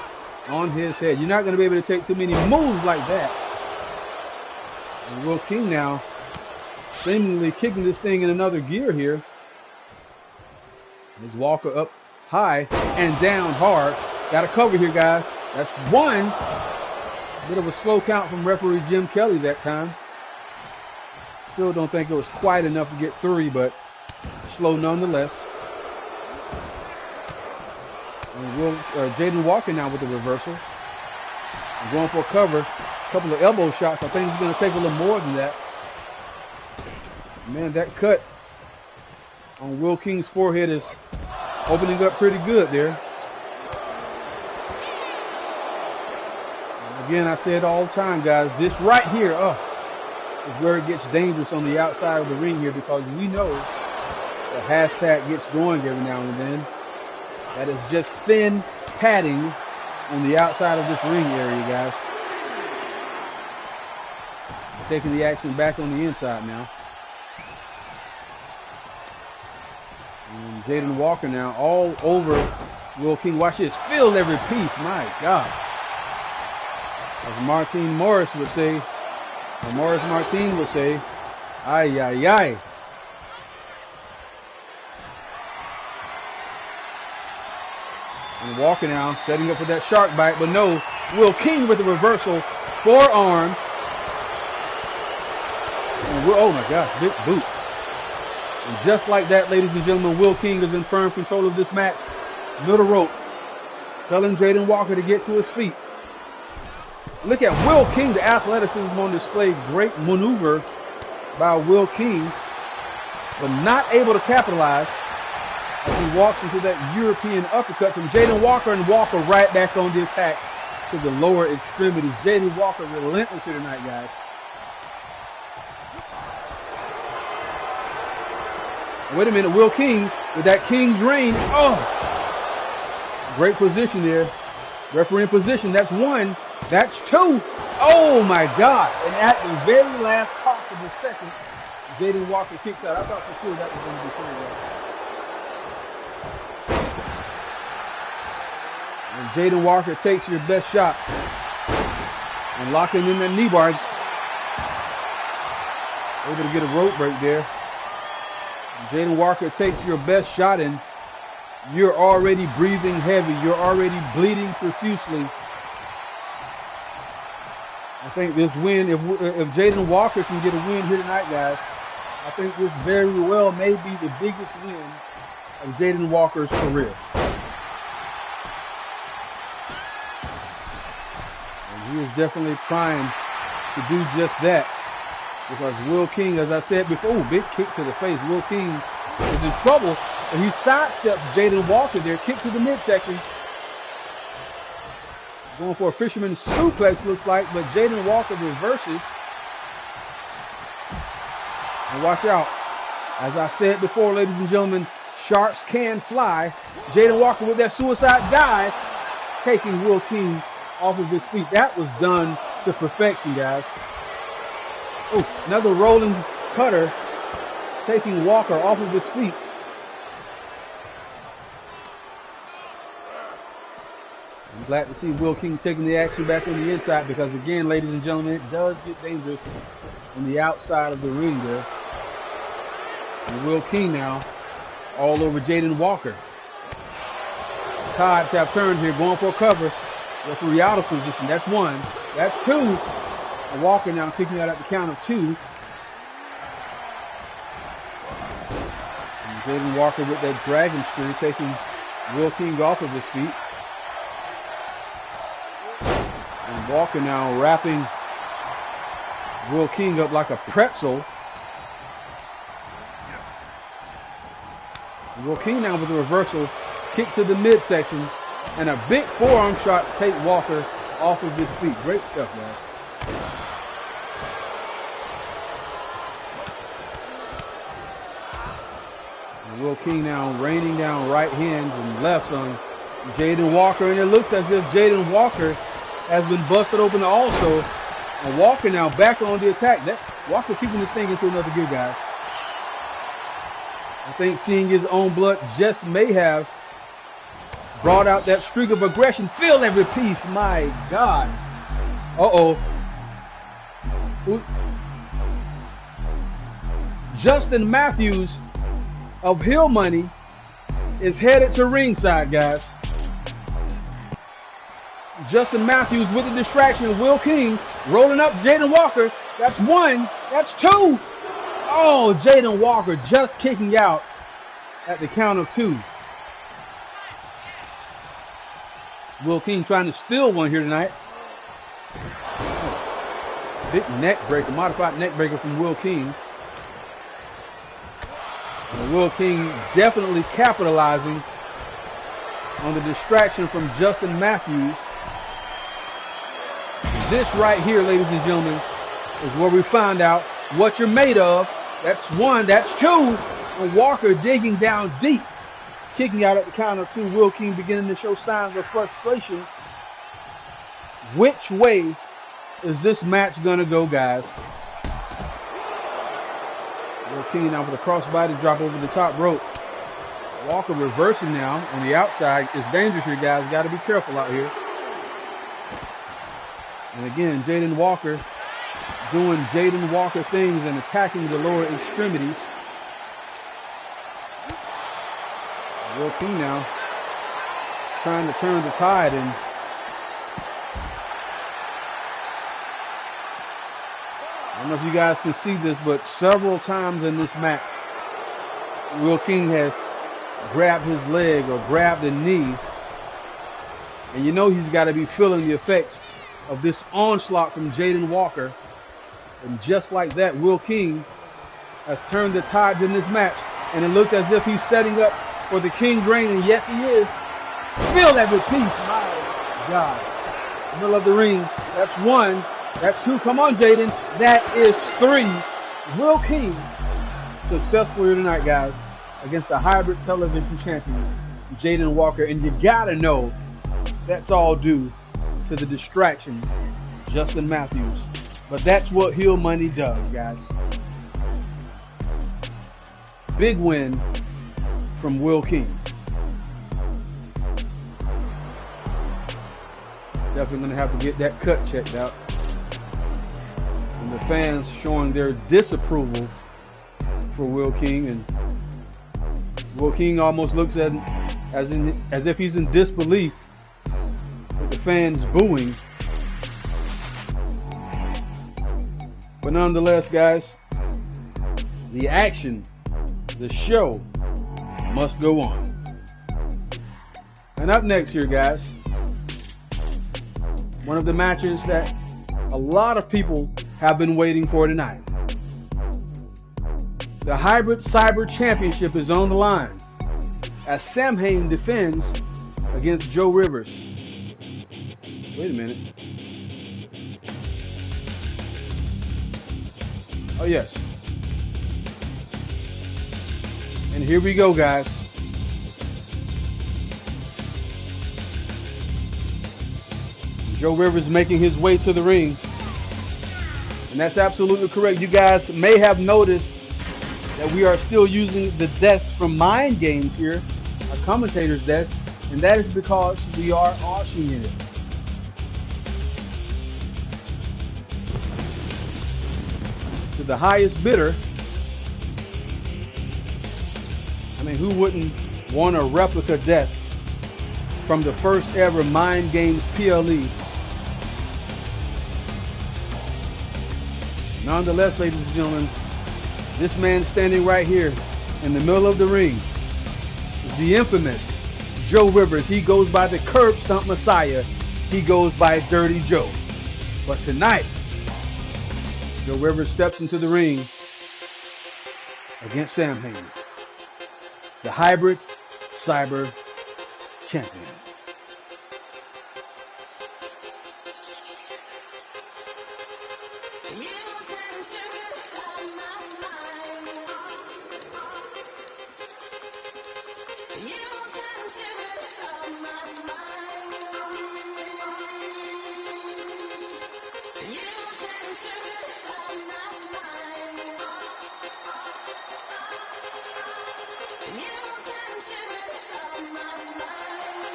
on his head. You're not going to be able to take too many moves like that. And Will King now seemingly kicking this thing in another gear here. There's Walker up high and down hard. Got a cover here, guys. That's one. Bit of a slow count from referee Jim Kelly that time. Still don't think it was quite enough to get three, but slow nonetheless. And Jayden Walker now with the reversal. And going for a cover. A couple of elbow shots. I think he's going to take a little more than that. Man, that cut on Will King's forehead is opening up pretty good there. And again, I say it all the time, guys. This right here, is where it gets dangerous on the outside of the ring here, because we know the hashtag gets going every now and then. That is just thin padding on the outside of this ring area, guys. Taking the action back on the inside now. And Jayden Walker now all over Will King. Watch this. Feel every piece. My God. As Martine Morris would say, or Morris Martin would say, ay, ay, ay. And Walker now setting up for that shark bite, but no. Will King with the reversal. Forearm. And oh my gosh, big boot. And just like that, ladies and gentlemen, Will King is in firm control of this match. Middle rope. Telling Jayden Walker to get to his feet. Look at Will King, the athleticism on display. Great maneuver by Will King, but not able to capitalize as he walks into that European uppercut from Jayden Walker, and Walker right back on the attack to the lower extremities. Jayden Walker relentless here tonight, guys. Wait a minute, Will King with that King's reign. Oh, great position there. Referee in position. That's one. That's two. Oh my God. And at the very last possible second, Jayden Walker kicks out. I thought for sure that was going to be pretty good. And Jayden Walker takes your best shot and locking in that knee bar. Able to get a rope break there. Jayden Walker takes your best shot, and you're already breathing heavy. You're already bleeding profusely. I think this win, if Jayden Walker can get a win here tonight, guys, I think this very well may be the biggest win of Jayden Walker's career. And he is definitely trying to do just that. Because Will King, as I said before, big kick to the face. Will King is in trouble, and he sidesteps Jayden Walker there. Kick to the midsection. Going for a fisherman suplex, looks like, but Jayden Walker reverses. And watch out. As I said before, ladies and gentlemen, sharks can fly. Jayden Walker with that suicide dive, taking Will King off of his feet. That was done to perfection, guys. Oh, another rolling cutter, taking Walker off of his feet. I'm glad to see Will King taking the action back on the inside because, again, ladies and gentlemen, it does get dangerous on the outside of the ring there. And Will King now all over Jayden Walker. Tides have turned here, going for a cover. Referee out of position. That's one. That's two. And Walker now kicking out at the count of two. And Jayden Walker with that dragon screw, taking Will King off of his feet. And Walker now wrapping Will King up like a pretzel. And Will King now with a reversal kick to the midsection and a big forearm shot to take Walker off of his feet. Great stuff, guys. And Will King now raining down right hands and lefts on Jayden Walker, and it looks as if Jayden Walker has been busted open also. And Walker now back on the attack. Walker keeping this thing into another gear, guys. I think seeing his own blood just may have brought out that streak of aggression. Feel every piece. My God. Uh-oh. Justin Matthews of Hill Money is headed to ringside, guys. Justin Matthews with the distraction. Will King rolling up Jayden Walker. That's one. That's two. Oh, Jayden Walker just kicking out at the count of two. Will King trying to steal one here tonight. Oh, big neck breaker, modified neck breaker from Will King. And Will King definitely capitalizing on the distraction from Justin Matthews. This right here, ladies and gentlemen, is where we find out what you're made of. That's one, that's two. And Walker digging down deep, kicking out at the count of two. Will King beginning to show signs of frustration. Which way is this match gonna go, guys? Will King now with a crossbody drop over the top rope. Walker reversing now on the outside. It's dangerous here, guys. Got to be careful out here. And again, Jayden Walker doing Jayden Walker things and attacking the lower extremities. Will King now trying to turn the tide, and I don't know if you guys can see this, but several times in this match, Will King has grabbed his leg or grabbed a knee, and you know he's got to be feeling the effects of this onslaught from Jayden Walker. And just like that, Will King has turned the tides in this match, and it looks as if he's setting up for the King's reign, and yes, he is. Feel every piece, my God. Middle of the ring, that's one, that's two, come on Jayden, that is three. Will King successful here tonight, guys, against the hybrid television champion, Jayden Walker, and you gotta know that's all due to the distraction, Justin Matthews. But that's what Hill Money does, guys. Big win from Will King. Definitely going to have to get that cut checked out. And the fans showing their disapproval for Will King. And Will King almost looks at as if he's in disbelief with the fans booing. But nonetheless, guys, the action, the show must go on. And up next here, guys, one of the matches that a lot of people have been waiting for tonight. The Hybrid Cyber Championship is on the line as Samhain defends against Joe Rivers. Wait a minute. Oh, yes. And here we go, guys. Joe Rivers making his way to the ring. And that's absolutely correct. You guys may have noticed that we are still using the desk from Mind Games here, our commentator's desk, and that is because we are auctioning it. To the highest bidder. I mean, who wouldn't want a replica desk from the first ever Mind Games PLE? Nonetheless, ladies and gentlemen, this man standing right here in the middle of the ring is the infamous Joe Rivers. He goes by the Curb Stomp Messiah. He goes by Dirty Joe. But tonight, Joe Rivers steps into the ring against Samhain, the hybrid cyber champion.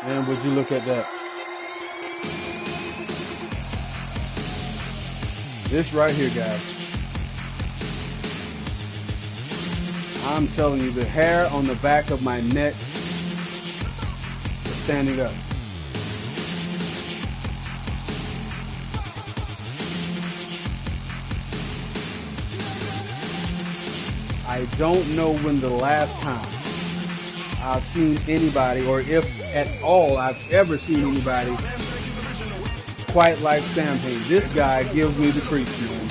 And would you look at that? This right here, guys. I'm telling you, the hair on the back of my neck is standing up. I don't know when the last time I've seen anybody, or if at all I've ever seen anybody quite like Samhain. This guy gives me the creeps, man.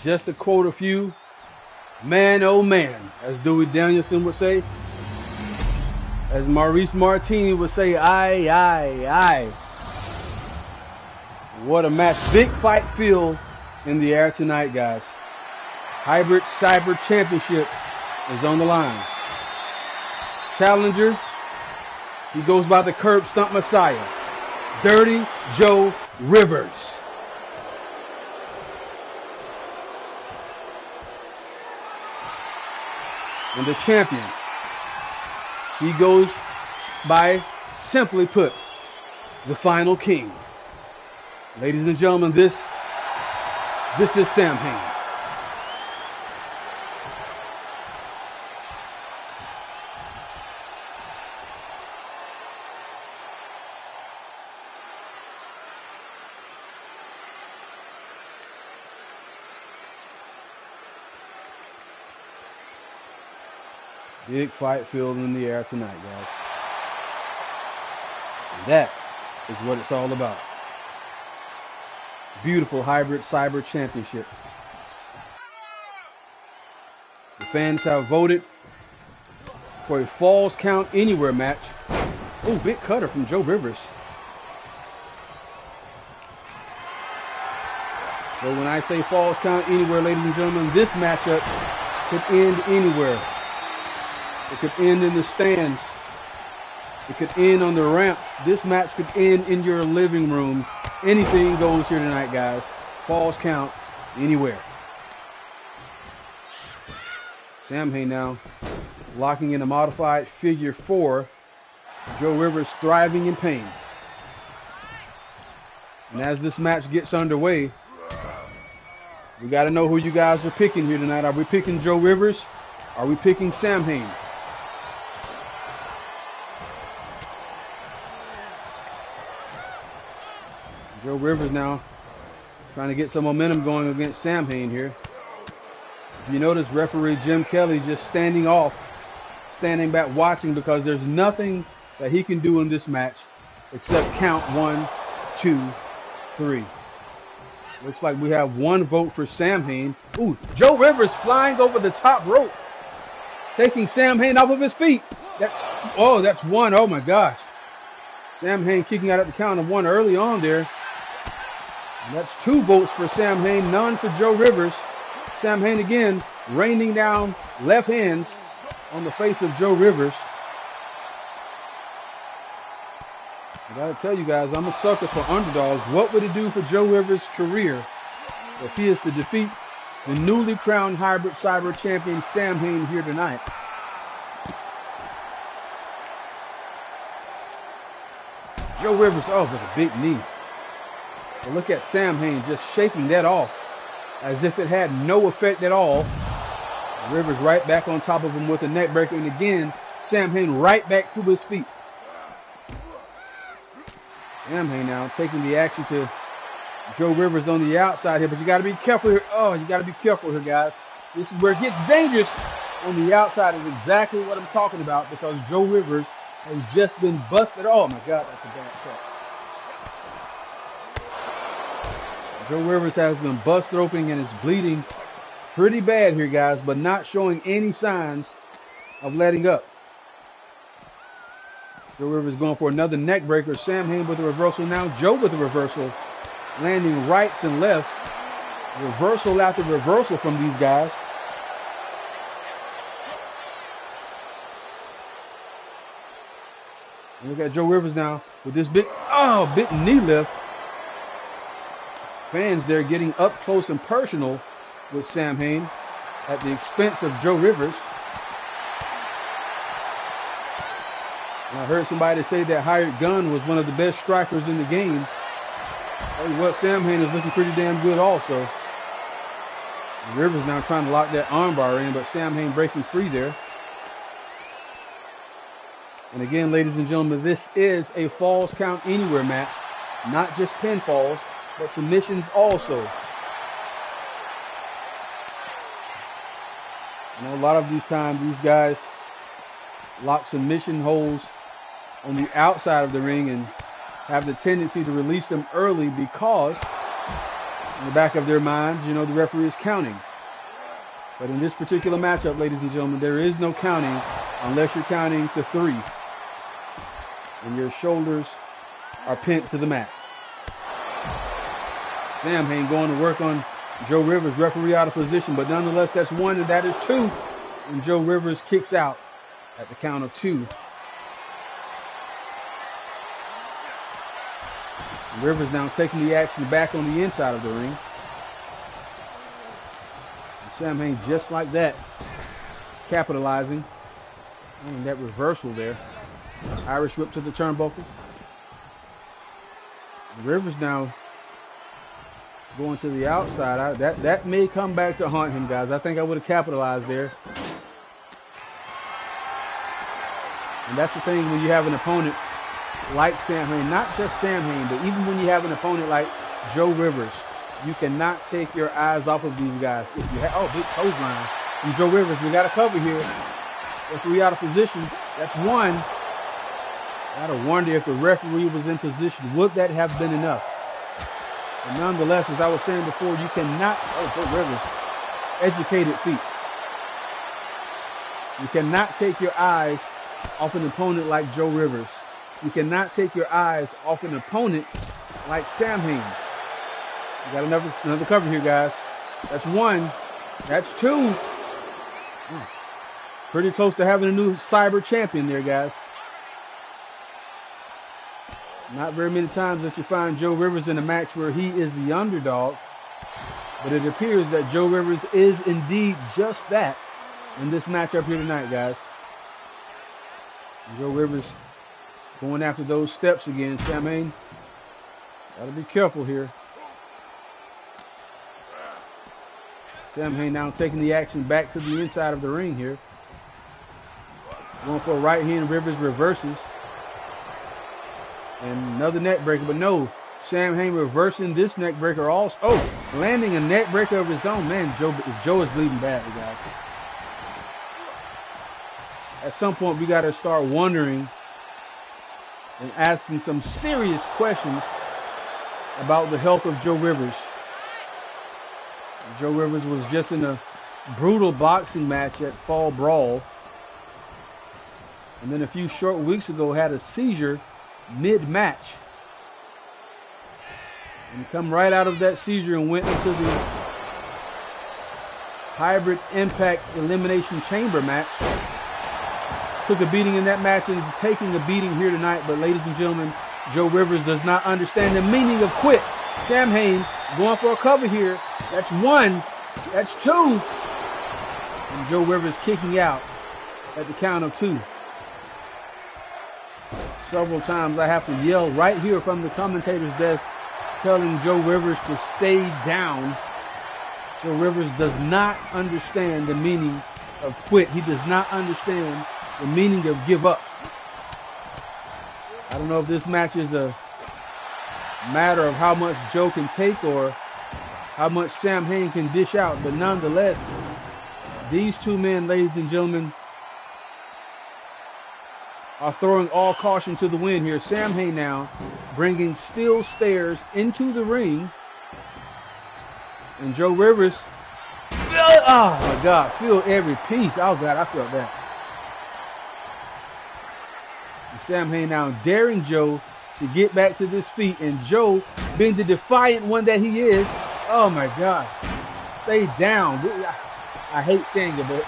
Just to quote a few, man, oh man, as Dewey Danielson would say, as Maurice Martini would say, aye, aye, aye. What a match. Big fight feel in the air tonight, guys. Hybrid Cyber Championship is on the line. Challenger, he goes by the Curb Stomp Messiah, Dirty Joe Rivers. And the champion, he goes by, simply put, the Final King. Ladies and gentlemen, this is Samhain. Big fight field in the air tonight, guys. And that is what it's all about. Beautiful hybrid cyber championship. The fans have voted for a Falls Count Anywhere match. Oh, big cutter from Joe Rivers. So when I say Falls Count Anywhere, ladies and gentlemen, this matchup could end anywhere. It could end in the stands. It could end on the ramp. This match could end in your living room. Anything goes here tonight, guys. Falls Count Anywhere. Samhain now locking in a modified figure 4. Joe Rivers thriving in pain. And as this match gets underway, we got to know who you guys are picking here tonight. Are we picking Joe Rivers? Are we picking Samhain? Joe Rivers now trying to get some momentum going against Samhain here. If you notice, referee Jim Kelly just standing back watching, because there's nothing that he can do in this match except count 1, 2, 3. Looks like we have one vote for Samhain. Ooh, Joe Rivers flying over the top rope, taking Samhain off of his feet. That's one. Oh my gosh. Samhain kicking out at the count of 1 early on there. And that's 2 votes for Samhain, none for Joe Rivers. Samhain again raining down left hands on the face of Joe Rivers. I gotta tell you guys, I'm a sucker for underdogs. What would it do for Joe Rivers' career if he is to defeat the newly crowned hybrid cyber champion Samhain here tonight? Joe Rivers, with a big knee. But look at Samhain just shaking that off as if it had no effect at all. Rivers right back on top of him with a neck breaker, and again, Samhain right back to his feet. Samhain now taking the action to Joe Rivers on the outside here, but you got to be careful here. Oh, you got to be careful here, guys. This is where it gets dangerous. On the outside is exactly what I'm talking about, because Joe Rivers has just been busted. Oh my God, that's a bad cut. Joe Rivers has been busted open and is bleeding pretty bad here, guys, but not showing any signs of letting up. Joe Rivers going for another neck breaker. Samhain with a reversal now. Joe with a reversal. Landing rights and lefts. Reversal after reversal from these guys. And look at Joe Rivers now with this big knee lift. Fans there getting up close and personal with Samhain at the expense of Joe Rivers. And I heard somebody say that Hired Gun was one of the best strikers in the game. Tell you what, Samhain is looking pretty damn good also. And Rivers now trying to lock that armbar in, but Samhain breaking free there. And again, ladies and gentlemen, this is a Falls Count Anywhere match. Not just pinfalls, but submissions also. You know, a lot of these times, these guys lock submission holds on the outside of the ring and have the tendency to release them early because in the back of their minds, you know, the referee is counting. But in this particular matchup, ladies and gentlemen, there is no counting unless you're counting to 3 and your shoulders are pinned to the mat. Samhain going to work on Joe Rivers, referee out of position, but nonetheless, that's 1 and that is 2. And Joe Rivers kicks out at the count of 2. And Rivers now taking the action back on the inside of the ring. And Samhain just like that, capitalizing on that reversal there. Irish whip to the turnbuckle. And Rivers now going to the outside. That may come back to haunt him, guys. I think I would have capitalized there. And that's the thing when you have an opponent like Samhain, not just Samhain, but even when you have an opponent like Joe Rivers, you cannot take your eyes off of these guys. If you big clothesline from Joe Rivers. We got a cover here. Referee out of position. That's 1. I gotta wonder if the referee was in position. Would that have been enough? But nonetheless, as I was saying before, you cannot, Joe Rivers, educated feet. You cannot take your eyes off an opponent like Joe Rivers. You cannot take your eyes off an opponent like Samhain. You got another cover here, guys. That's one. That's two. Pretty close to having a new cyber champion there, guys. Not very many times that you find Joe Rivers in a match where he is the underdog. But it appears that Joe Rivers is indeed just that in this matchup here tonight, guys. Joe Rivers going after those steps again. Samhain, gotta be careful here. Samhain now taking the action back to the inside of the ring here. Going for a right hand. Rivers reverses. And another neck breaker, but no. Samhain reversing this neck breaker also. Oh, landing a neck breaker of his own. Man, Joe is bleeding badly, guys. At some point, we got to start wondering and asking some serious questions about the health of Joe Rivers. Joe Rivers was just in a brutal boxing match at Fall Brawl. And then a few short weeks ago had a seizure mid-match. And come right out of that seizure and went into the Hybrid Impact Elimination Chamber match. Took a beating in that match and is taking a beating here tonight. But ladies and gentlemen, Joe Rivers does not understand the meaning of quit. Samhain going for a cover here. That's one. That's two. And Joe Rivers kicking out at the count of two. Several times I have to yell right here from the commentator's desk telling Joe Rivers to stay down. Joe Rivers does not understand the meaning of quit. He does not understand the meaning of give up. I don't know if this match is a matter of how much Joe can take or how much Samhain can dish out, but nonetheless, these two men, ladies and gentlemen, are throwing all caution to the wind here. Samhain now bringing steel stairs into the ring. And Joe Rivers, oh my God, feel every piece. Oh God, I felt that. And Samhain now daring Joe to get back to his feet. And Joe, being the defiant one that he is, oh my gosh, stay down. I hate saying it, but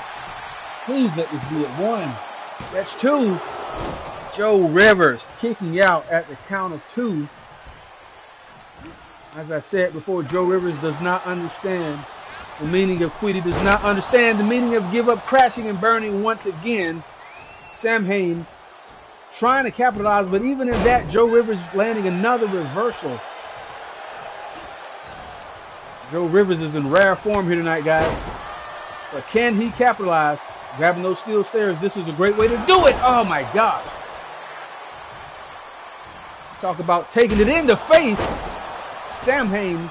please let this be at one. That's two. Joe Rivers kicking out at the count of two. As I said before, Joe Rivers does not understand the meaning of quit. He does not understand the meaning of give up, crashing and burning once again. Samhain trying to capitalize, but even in that, Joe Rivers landing another reversal. Joe Rivers is in rare form here tonight, guys. But can he capitalize? Grabbing those steel stairs, this is a great way to do it. Oh my gosh. Talk about taking it in the face. Samhain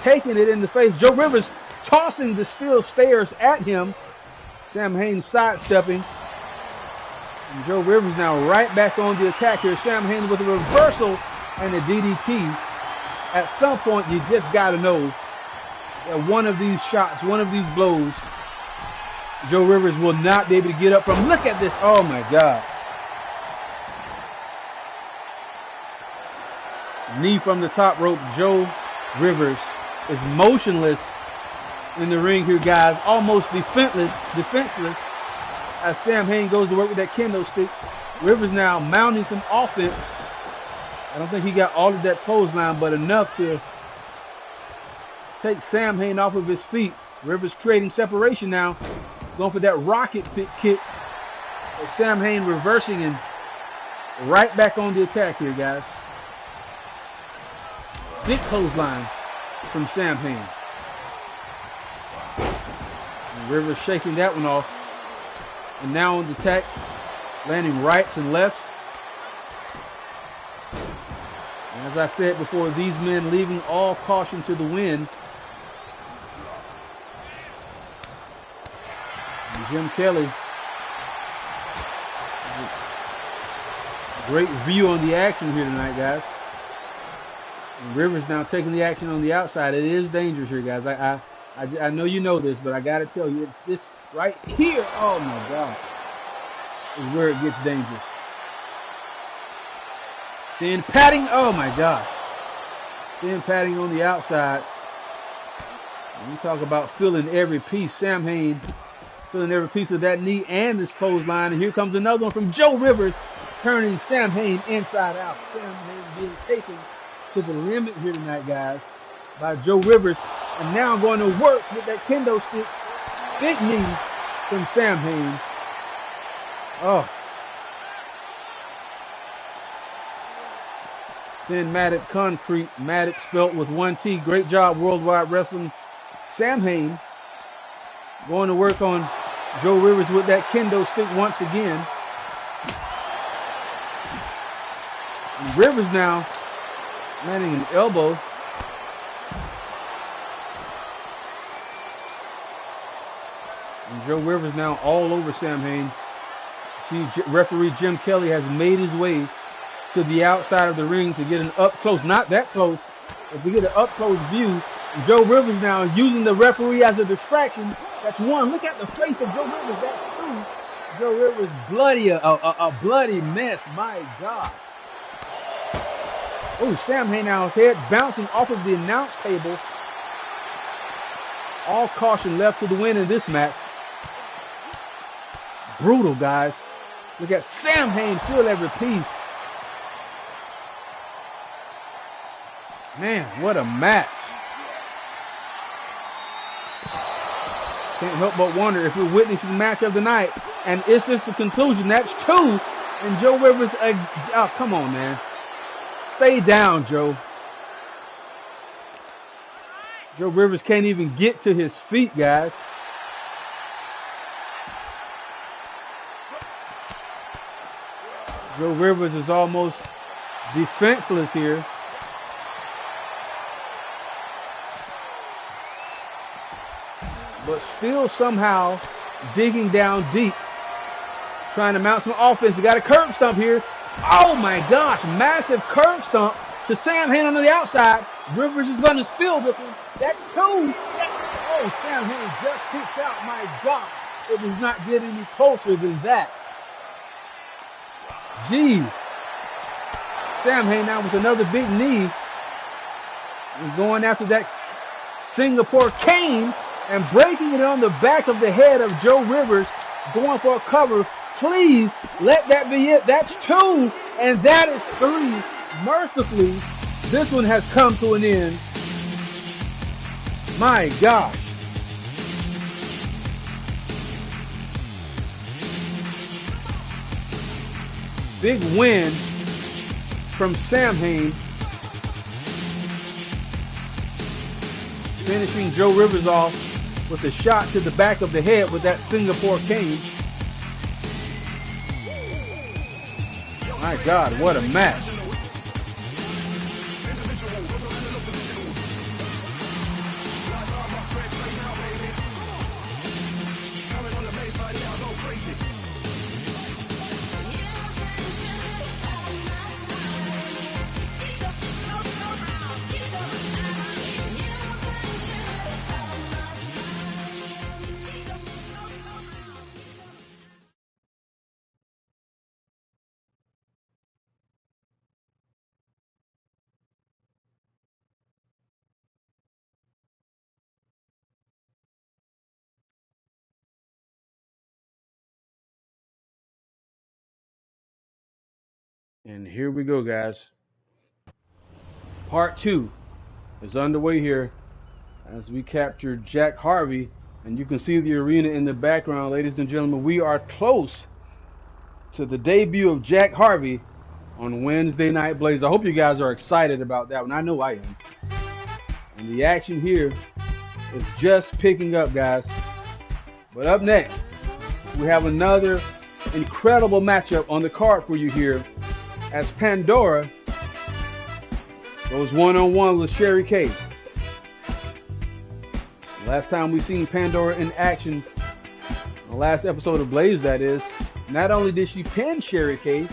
taking it in the face. Joe Rivers tossing the steel stairs at him. Samhain sidestepping. And Joe Rivers now right back on the attack here. Samhain with a reversal and a DDT. At some point, you just got to know that one of these shots, one of these blows, Joe Rivers will not be able to get up from. Look at this. Oh, my God. Knee from the top rope. Joe Rivers is motionless in the ring here, guys. Almost defenseless as Samhain goes to work with that kendo stick. Rivers now mounting some offense. I don't think he got all of that clothesline, but enough to take Samhain off of his feet. Rivers creating separation now. Going for that rocket kick. Samhain reversing and right back on the attack here, guys. Big clothesline from Samhain. And Rivers shaking that one off. And now on the attack, landing rights and lefts. And as I said before, these men leaving all caution to the wind. And Jim Kelly, great view on the action here tonight, guys. And Rivers now taking the action on the outside. It is dangerous here, guys. I know you know this, but I got to tell you, right here. Oh my God. Is where it gets dangerous. Then padding. Oh my God. Then padding on the outside. And you talk about feeling every piece. Samhain feeling every piece of that knee and this clothesline. And here comes another one from Joe Rivers, turning Samhain inside out. Samhain being taken to the limit here tonight, guys, by Joe Rivers. And now going to work with that kendo stick. Big knee from Samhain. Oh. Thin Matic Concrete. Matic spelt with one T. Great job, Worldwide Wrestling. Samhain going to work on Joe Rivers with that kendo stick once again. And Rivers now landing an elbow. And Joe Rivers now all over Samhain. See, referee Jim Kelly has made his way to the outside of the ring to get an up close, not that close, but to get an up close view. And Joe Rivers now using the referee as a distraction. That's one. Look at the face of Joe Rivers. That's two. Joe Rivers bloody, a bloody mess. My God. Oh, Samhain now, his head bouncing off of the announce table. All caution left to the wind in this match. Brutal, guys. Look at Samhain feel every piece. Man, what a match. Can't help but wonder if we're witnessing the match of the night. And it's just the conclusion. That's two. And Joe Rivers, oh, come on, man. Stay down, Joe. Joe Rivers can't even get to his feet, guys. Joe Rivers is almost defenseless here. But still somehow digging down deep. Trying to mount some offense. You got a curb stomp here. Oh my gosh, massive curb stomp to Samhain on the outside. Rivers is going to steal this one. That's two. Oh, Samhain just kicks out. My God, it does not get any closer than that. Jeez. Samhain now with another big knee. And going after that Singapore cane and breaking it on the back of the head of Joe Rivers. Going for a cover. Please let that be it. That's two. And that is three. Mercifully, this one has come to an end. My gosh. Big win from Samhain. Finishing Joe Rivers off with a shot to the back of the head with that Singapore cane. My God, what a match. And here we go, guys. Part 2 is underway here as we capture Jack Harvey. And you can see the arena in the background, ladies and gentlemen. We are close to the debut of Jack Harvey on Wednesday Night Blaze. I hope you guys are excited about that one. I know I am. And the action here is just picking up, guys. But up next, we have another incredible matchup on the card for you here, as Pandora goes one-on-one with Sherri K. Last time we seen Pandora in action, the last episode of Blaze that is, not only did she pin Sherri K,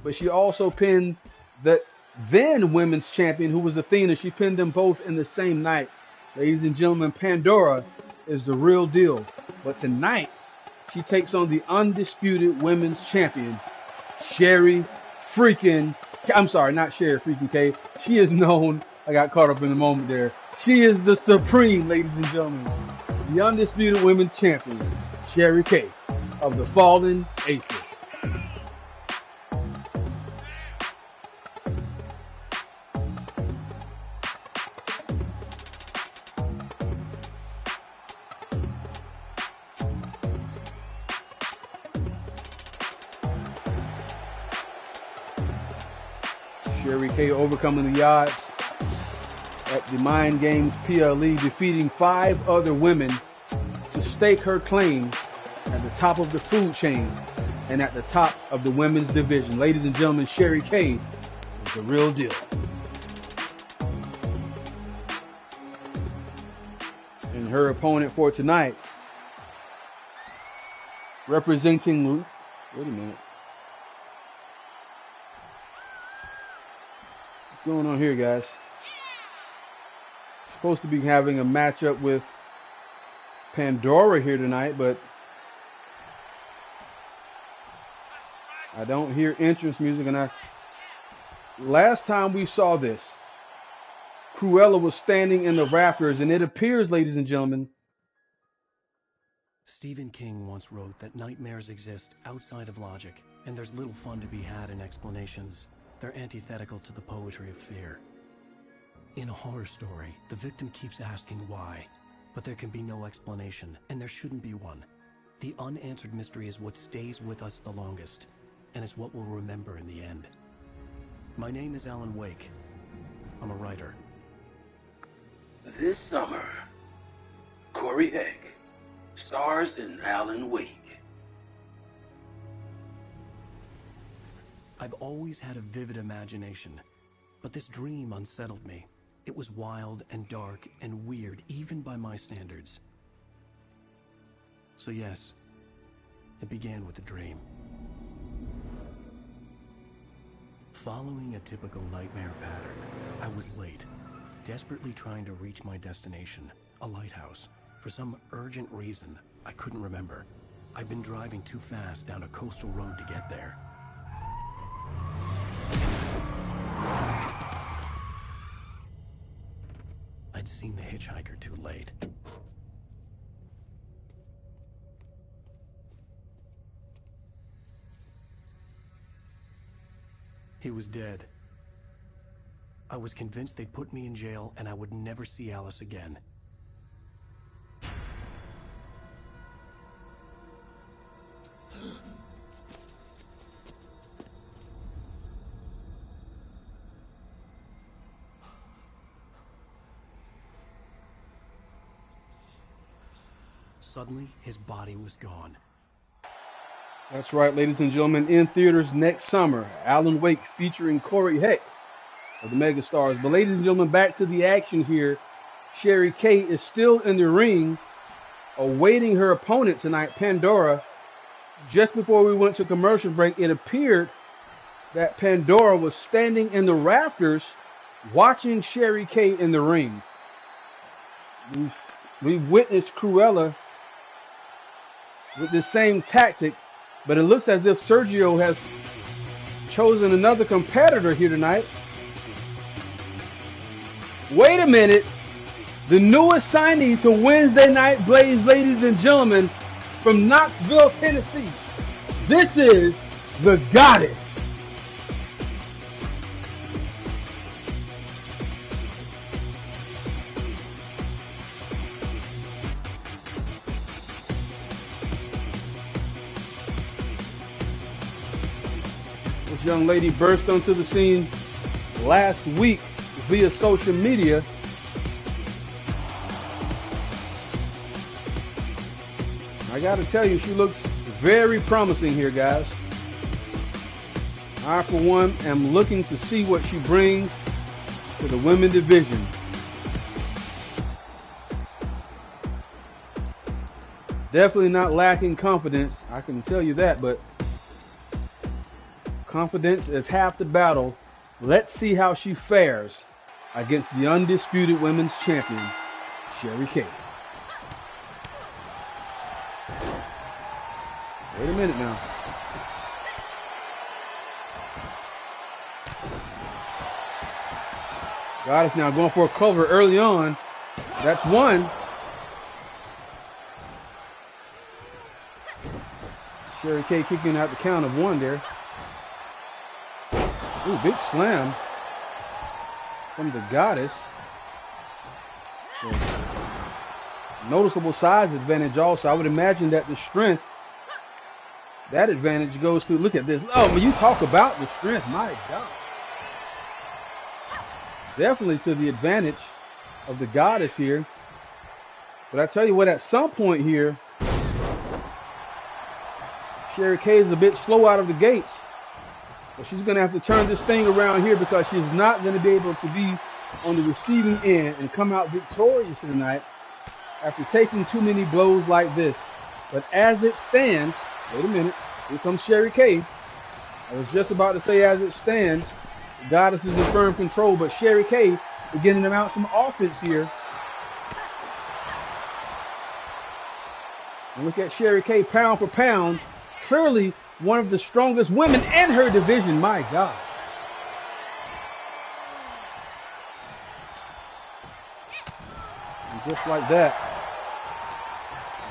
but she also pinned the then women's champion, who was Athena. She pinned them both in the same night. Ladies and gentlemen, Pandora is the real deal. But tonight, she takes on the undisputed women's champion, Sherri freaking, I'm sorry, not Sherri freaking K. She is known, I got caught up in the moment there. She is the supreme, ladies and gentlemen, the undisputed women's champion, Sherri K of the Fallen Aces. Sherri K overcoming the odds at the Mind Games PLE, defeating 5 other women to stake her claim at the top of the food chain and at the top of the women's division. Ladies and gentlemen, Sherri K is the real deal. And her opponent for tonight, representing, wait a minute. What's going on here, guys? Supposed to be having a matchup with Pandora here tonight, but I don't hear entrance music. And last time we saw this, Cruella was standing in the rafters, and it appears, ladies and gentlemen, Stephen King once wrote that nightmares exist outside of logic, and there's little fun to be had in explanations. They're antithetical to the poetry of fear. In a horror story, the victim keeps asking why, but there can be no explanation, and there shouldn't be one. The unanswered mystery is what stays with us the longest, and it's what we'll remember in the end. My name is Alan Wake. I'm a writer. This summer, Corey Heck stars in Alan Wake. I've always had a vivid imagination, but this dream unsettled me. It was wild and dark and weird, even by my standards. So yes, it began with a dream. Following a typical nightmare pattern, I was late, desperately trying to reach my destination, a lighthouse. For some urgent reason, I couldn't remember. I'd been driving too fast down a coastal road to get there. I'd seen the hitchhiker too late. He was dead. I was convinced they'd put me in jail and I would never see Alice again. Suddenly, his body was gone. That's right, ladies and gentlemen, in theaters next summer, Alan Wake featuring Corey Heck of the Megastars. But ladies and gentlemen, back to the action here. Sherri K is still in the ring, awaiting her opponent tonight, Pandora. Just before we went to commercial break, it appeared that Pandora was standing in the rafters watching Sherri K in the ring. We've witnessed Cruella with the same tactic, but it looks as if Sergio has chosen another competitor here tonight. Wait a minute. The newest signee to Wednesday Night Blaze, ladies and gentlemen, from Knoxville, Tennessee. This is the Goddess. This young lady burst onto the scene last week via social media. I gotta tell you, she looks very promising here, guys. I, for one, am looking to see what she brings to the women's division. Definitely not lacking confidence, I can tell you that, but confidence is half the battle. Let's see how she fares against the undisputed women's champion, Sherri K. minute now. Goddess now going for a cover early on. That's one. Sherri K kicking out the count of one there. Ooh, big slam from the Goddess. So, noticeable size advantage also. I would imagine that the strength, that advantage goes to, look at this. Oh, when you talk about the strength, my God. Definitely to the advantage of the Goddess here. But I tell you what, at some point here, Sherri K is a bit slow out of the gates. But she's going to have to turn this thing around here because she's not going to be able to be on the receiving end and come out victorious tonight after taking too many blows like this. But as it stands, wait a minute, here comes Sherri K. I was just about to say as it stands, the Goddess is in firm control, but Sherri K beginning to mount some offense here. And look at Sherri K pound for pound. Clearly one of the strongest women in her division, my God. And just like that,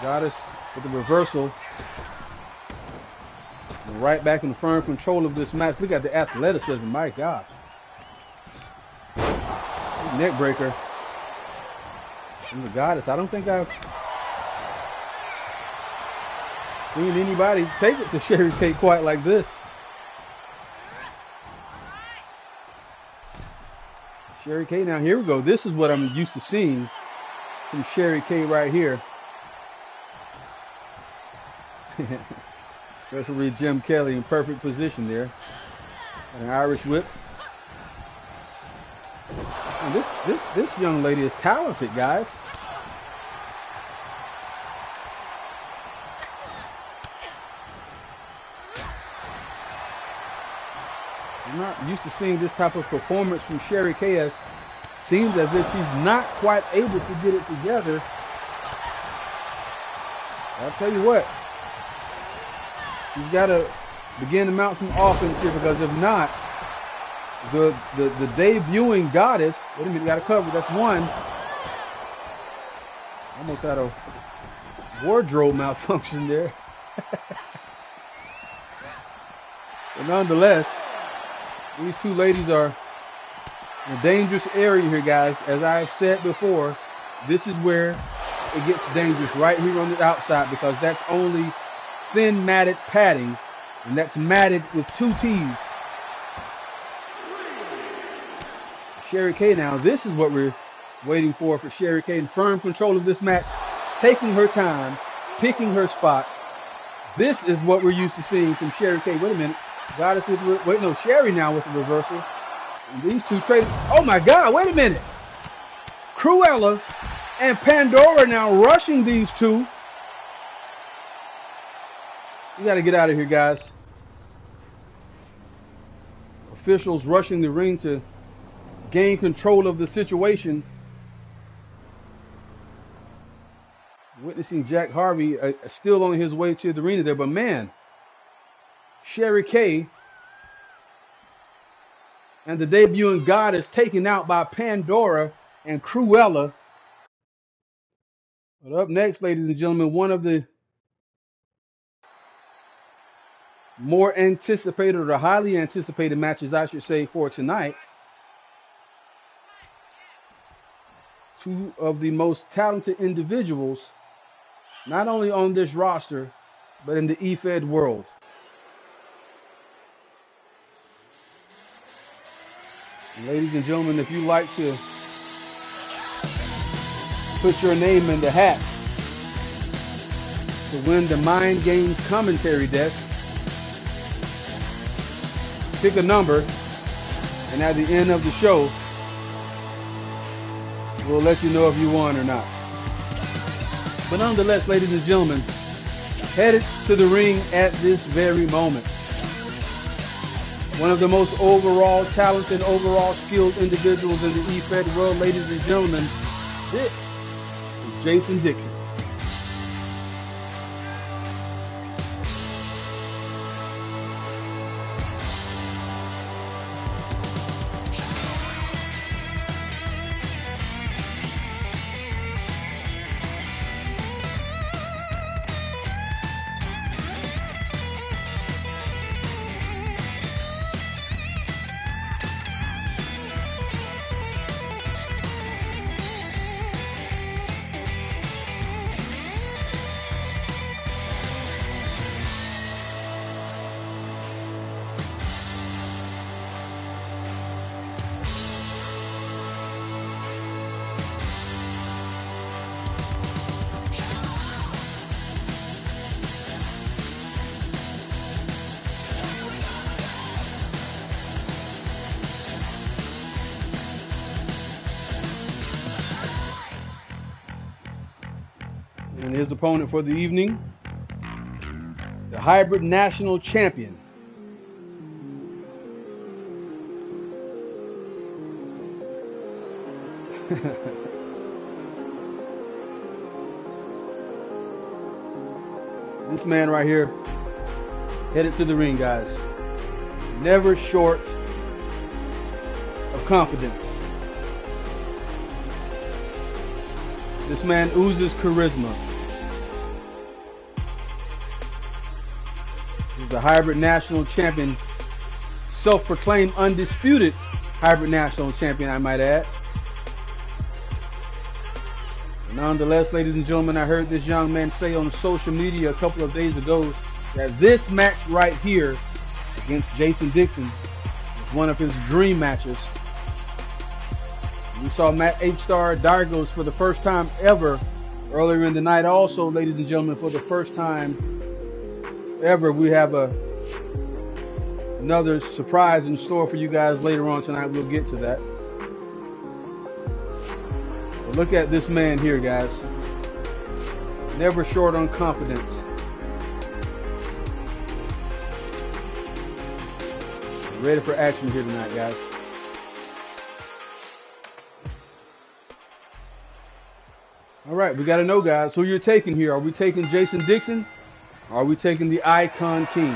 Goddess with the reversal. And right back in firm control of this match. Look at the athleticism, my gosh. Neck breaker. And the Goddess, I don't think I've seen anybody take it to Sherri K quite like this. Sherri K, now here we go. This is what I'm used to seeing from Sherri K right here. Referee Jim Kelly in perfect position there. An Irish whip. And this young lady is talented, guys. I'm not used to seeing this type of performance from Sherri K. As seems as if she's not quite able to get it together. I'll tell you what, she's got to begin to mount some offense here, because if not, the debuting Goddess, wait a minute, got to cover, that's one. Almost had a wardrobe malfunction there. But nonetheless, these two ladies are in a dangerous area here, guys. As I've said before, this is where it gets dangerous, right here on the outside, because that's only thin matted padding, and that's matted with 2 T's. Sherri K now, this is what we're waiting for Sherri K in firm control of this match, taking her time, picking her spot. This is what we're used to seeing from Sherri K. Wait a minute. Goddess with Sherri now with the reversal. And these two trade. Oh my God, wait a minute. Cruella and Pandora now rushing these two. We got to get out of here, guys. Officials rushing the ring to gain control of the situation. Witnessing Jack Harvey still on his way to the arena there, but man, Sherri K and the debuting Goddess taken out by Pandora and Cruella. But up next, ladies and gentlemen, one of the more anticipated, or highly anticipated matches, I should say, for tonight. Two of the most talented individuals, not only on this roster, but in the EFED world. And ladies and gentlemen, if you like to put your name in the hat to win the Mind Games commentary desk, pick a number, and at the end of the show, we'll let you know if you won or not. But nonetheless, ladies and gentlemen, headed to the ring at this very moment, one of the most overall talented, overall skilled individuals in the EFED world, ladies and gentlemen, this is Jason Dixon. his opponent for the evening, the hybrid national champion, this man right here, headed to the ring, guys. Never short of confidence. This man oozes charisma. He's the hybrid national champion, self-proclaimed undisputed hybrid national champion, I might add. Nonetheless, ladies and gentlemen, I heard this young man say on social media a couple of days ago that this match right here against Jason Dixon was one of his dream matches. We saw Eightthstarr Dyrgos for the first time ever earlier in the night. Also, ladies and gentlemen, for the first time ever, we have another surprise in store for you guys later on tonight. We'll get to that. But look at this man here, guys. Never short on confidence. Ready for action here tonight, guys. All right, we got to know, guys, who you're taking here. Are we taking Jason Dixon? Or are we taking the Icon King?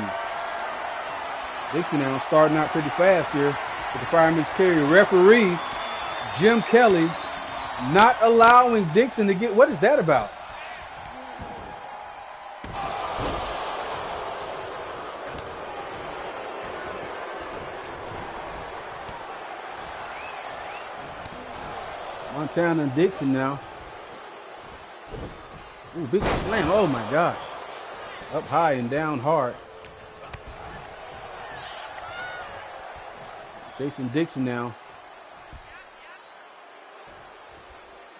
Dixon now starting out pretty fast here with the fireman's carry. Referee Jim Kelly not allowing Dixon to get. What is that about? Montana and Dixon now. Ooh, big slam. Oh my gosh. Up high and down hard. Jason Dixon now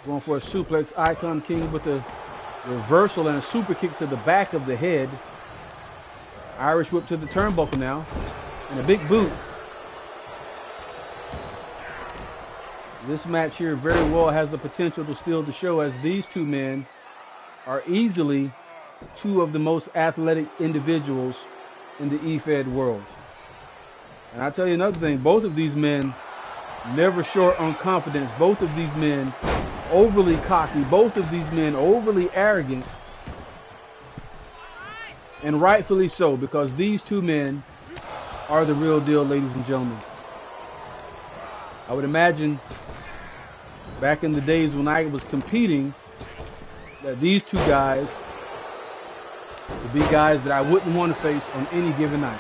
going for a suplex. Icon King with a reversal and a super kick to the back of the head. Irish whip to the turnbuckle now. And a big boot. This match here very well has the potential to steal the show, as these two men are easily two of the most athletic individuals in the E-Fed world. And I'll tell you another thing, both of these men never short on confidence. Both of these men overly cocky. Both of these men overly arrogant. And rightfully so, because these two men are the real deal, ladies and gentlemen. I would imagine back in the days when I was competing that these two guys would be guys that I wouldn't want to face on any given night.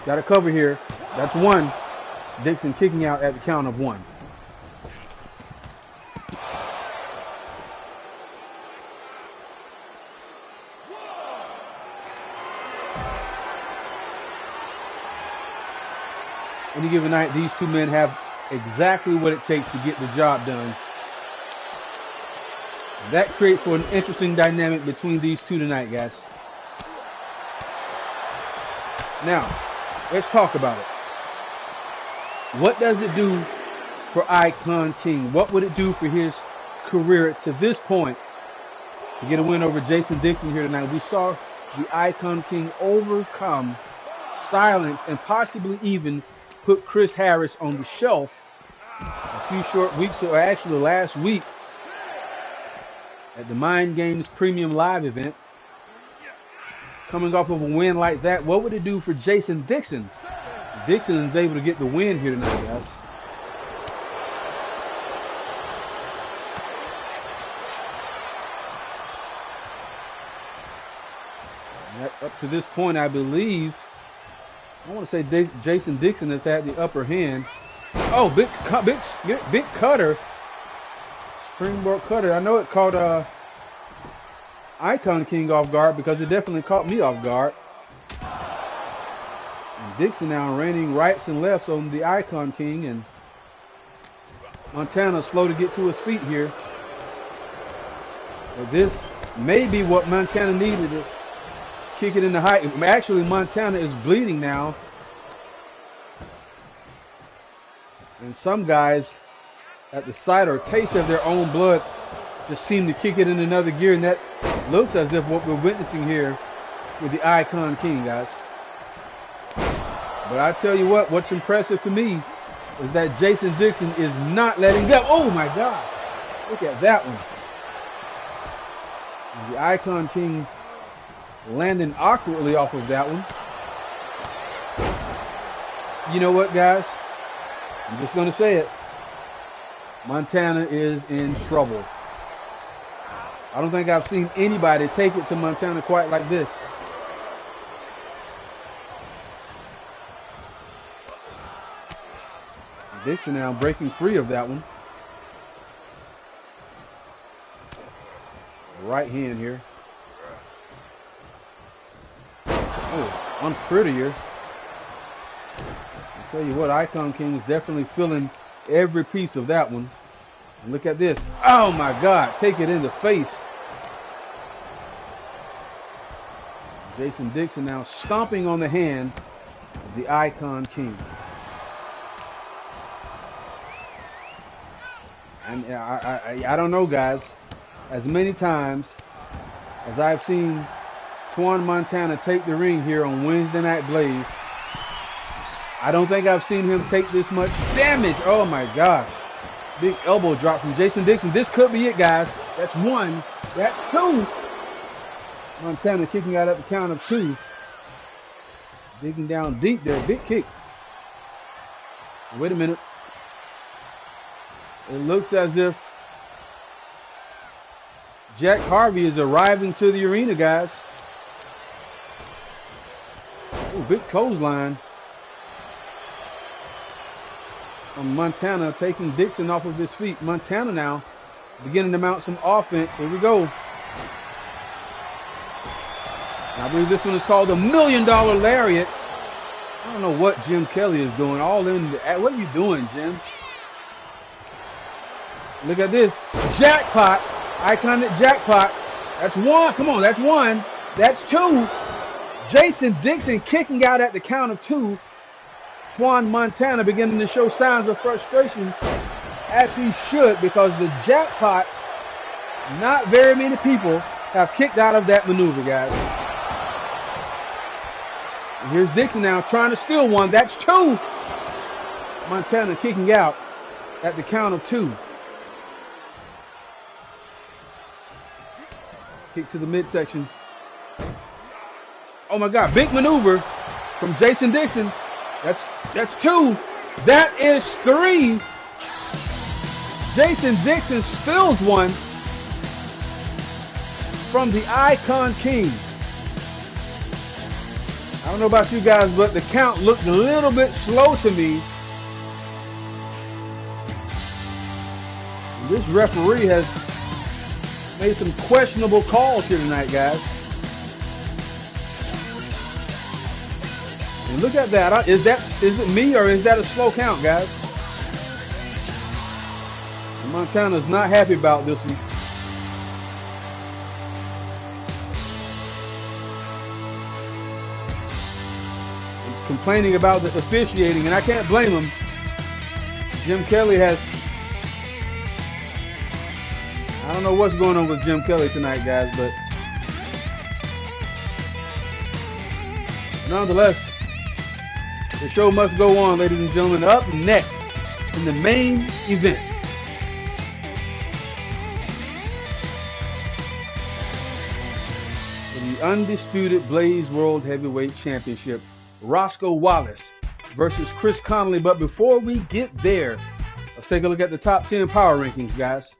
Got a cover here. That's one. Dixon kicking out at the count of one. Any given night, these two men have exactly what it takes to get the job done. That creates for an interesting dynamic between these two tonight, guys. Now, let's talk about it. What does it do for Icon King? What would it do for his career to this point to get a win over Jason Dixon here tonight? We saw the Icon King overcome, silence, and possibly even put Chris Harris on the shelf a few short weeks ago, or actually last week, at the Mind Games Premium Live event. Coming off of a win like that, what would it do for Jason Dixon? Dixon is able to get the win here tonight, guys. Up to this point, I believe, I want to say Jason Dixon has had the upper hand. Oh, big cutter. Springboard cutter. I know it caught Icon King off guard, because it definitely caught me off guard. And Dixon now raining rights and lefts on the Icon King, and Montana slow to get to his feet here. But this may be what Montana needed to kick it in the height. Actually, Montana is bleeding now. And some guys at the sight or taste of their own blood just seem to kick it in another gear, and that looks as if what we're witnessing here with the Icon King, guys. But I tell you what, what's impressive to me is that Jason Dixon is not letting go. Oh my God, look at that one. And the Icon King landing awkwardly off of that one. You know what, guys? I'm just going to say it. Montana is in trouble. I don't think I've seen anybody take it to Montana quite like this. Dixon now breaking free of that one. Right hand here. Oh, unprettier. I tell you what, Icon King is definitely feeling every piece of that one. And look at this. Oh my God, take it in the face. Jason Dixon now stomping on the hand of the Icon King. And I don't know, guys. As many times as I've seen Twan Montana take the ring here on Wednesday Night Blaze, I don't think I've seen him take this much damage. Oh my gosh. Big elbow drop from Jason Dixon. This could be it, guys. That's one. That's two. Montana kicking out at the count of two. Digging down deep there. Big kick. Wait a minute. It looks as if Jack Harvey is arriving to the arena, guys. Oh, big clothesline. From Montana, taking Dixon off of his feet. Montana now beginning to mount some offense. Here we go. I believe this one is called the $1 Million Lariat. I don't know what Jim Kelly is doing. All in. What are you doing, Jim? Look at this. Jackpot. Iconic jackpot. That's one. Come on, that's one. That's two. Jason Dixon kicking out at the count of two. Twan Montana beginning to show signs of frustration, as he should, because the jackpot, not very many people have kicked out of that maneuver, guys. And here's Dixon now trying to steal one. That's two. Montana kicking out at the count of two. Kick to the midsection. Oh my God, big maneuver from Jason Dixon. That's two. That is three. Jason Dixon steals one from the Icon King. I don't know about you guys, but the count looked a little bit slow to me. This referee has made some questionable calls here tonight, guys. And look at that. Is it me or is that a slow count, guys? And Montana's not happy about this one. He's complaining about the officiating, and I can't blame him. Jim Kelly has... I don't know what's going on with Jim Kelly tonight, guys, but nonetheless, the show must go on, ladies and gentlemen. Up next in the main event, in the Undisputed Blaze World Heavyweight Championship, Rosco Wallace versus Chris Connolly. But before we get there, let's take a look at the top 10 power rankings, guys.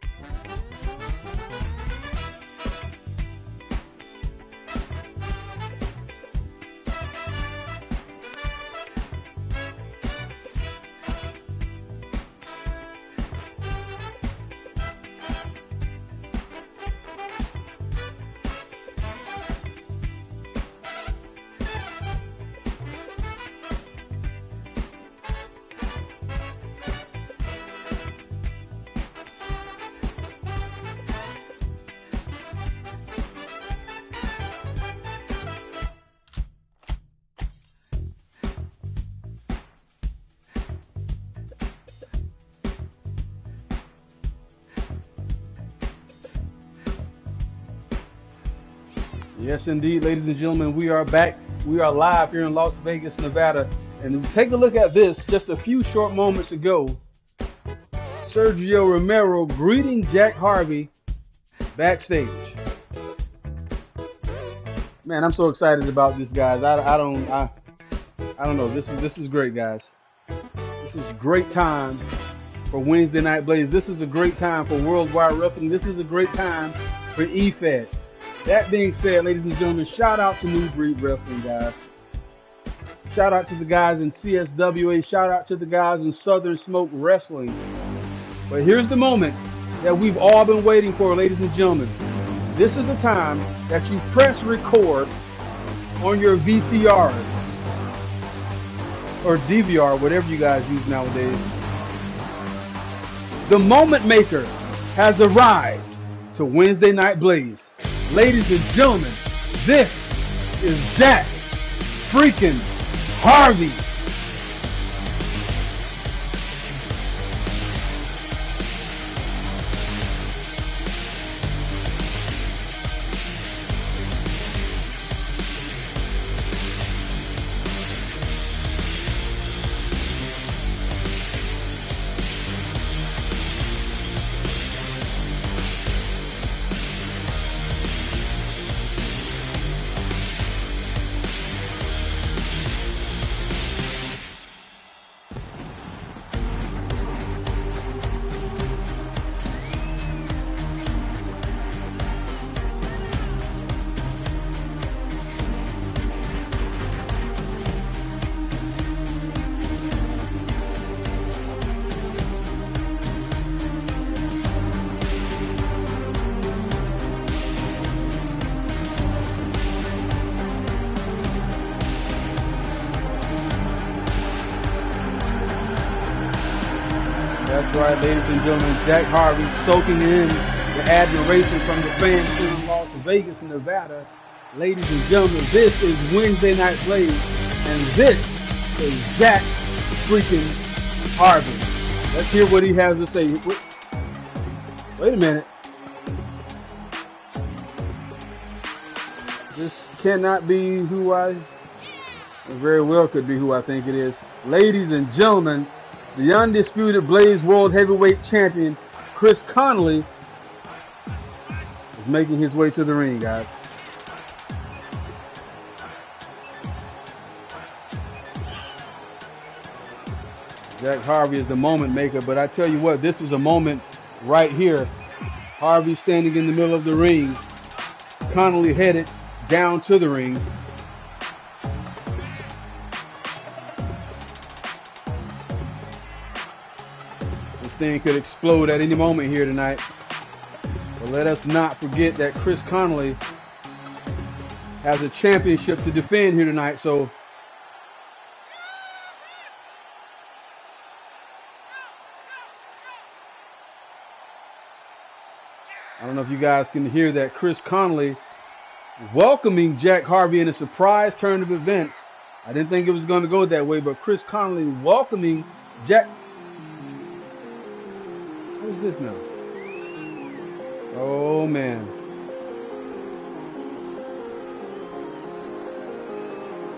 Yes, indeed, ladies and gentlemen, we are back. We are live here in Las Vegas, Nevada. And take a look at this. Just a few short moments ago, Sergio Romero greeting Jack Harvey backstage. Man, I'm so excited about this, guys. I don't know. This is great, guys. This is great time for Wednesday Night Blaze. This is a great time for Worldwide Wrestling. This is a great time for EFED. That being said, ladies and gentlemen, shout out to New Breed Wrestling, guys. Shout out to the guys in CSWA. Shout out to the guys in Southern Smoke Wrestling. But here's the moment that we've all been waiting for, ladies and gentlemen. This is the time that you press record on your VCRs or DVR, whatever you guys use nowadays. The moment maker has arrived to Wednesday Night Blaze. Ladies and gentlemen, this is Jack freaking Harvey. That's right, ladies and gentlemen. Jack Harvey soaking in the admiration from the fans here in Las Vegas, Nevada. Ladies and gentlemen, this is Wednesday Night Blaze, and this is Jack freaking Harvey. Let's hear what he has to say. Wait a minute. This cannot be who it very well could be who I think it is. Ladies and gentlemen, the Undisputed Blaze World Heavyweight Champion, Chris Connolly, is making his way to the ring, guys. Jack Harvey is the moment maker, but I tell you what, this was a moment right here. Harvey standing in the middle of the ring, Connolly headed down to the ring. Thing could explode at any moment here tonight. But let us not forget that Chris Connolly has a championship to defend here tonight. So I don't know if you guys can hear that. Chris Connolly welcoming Jack Harvey in a surprise turn of events. I didn't think it was going to go that way, but Chris Connolly welcoming Jack. Who's this now? Oh, man.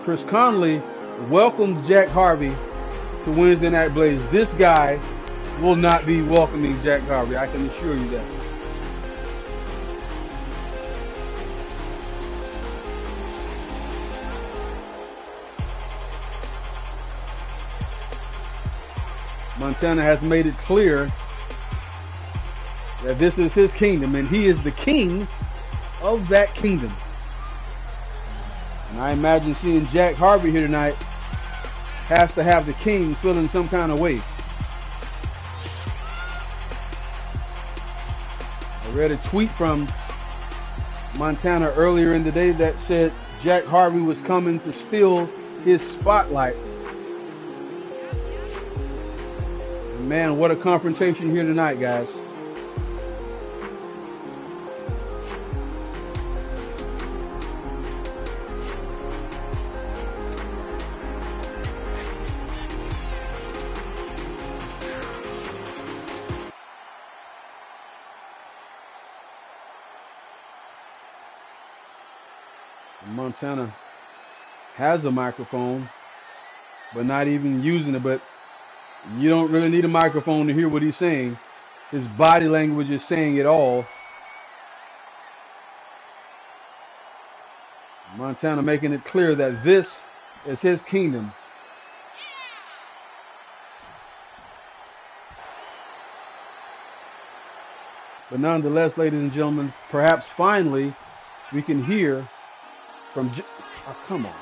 Chris Connolly welcomes Jack Harvey to Wednesday Night Blaze. This guy will not be welcoming Jack Harvey. I can assure you that. Montana has made it clear that this is his kingdom, and he is the king of that kingdom. And I imagine seeing Jack Harvey here tonight has to have the king feeling some kind of way. I read a tweet from Montana earlier in the day that said Jack Harvey was coming to steal his spotlight. And man, what a confrontation here tonight, guys. Montana has a microphone, but not even using it. But you don't really need a microphone to hear what he's saying. His body language is saying it all. Montana making it clear that this is his kingdom. But nonetheless, ladies and gentlemen, perhaps finally we can hear from... Oh, come on.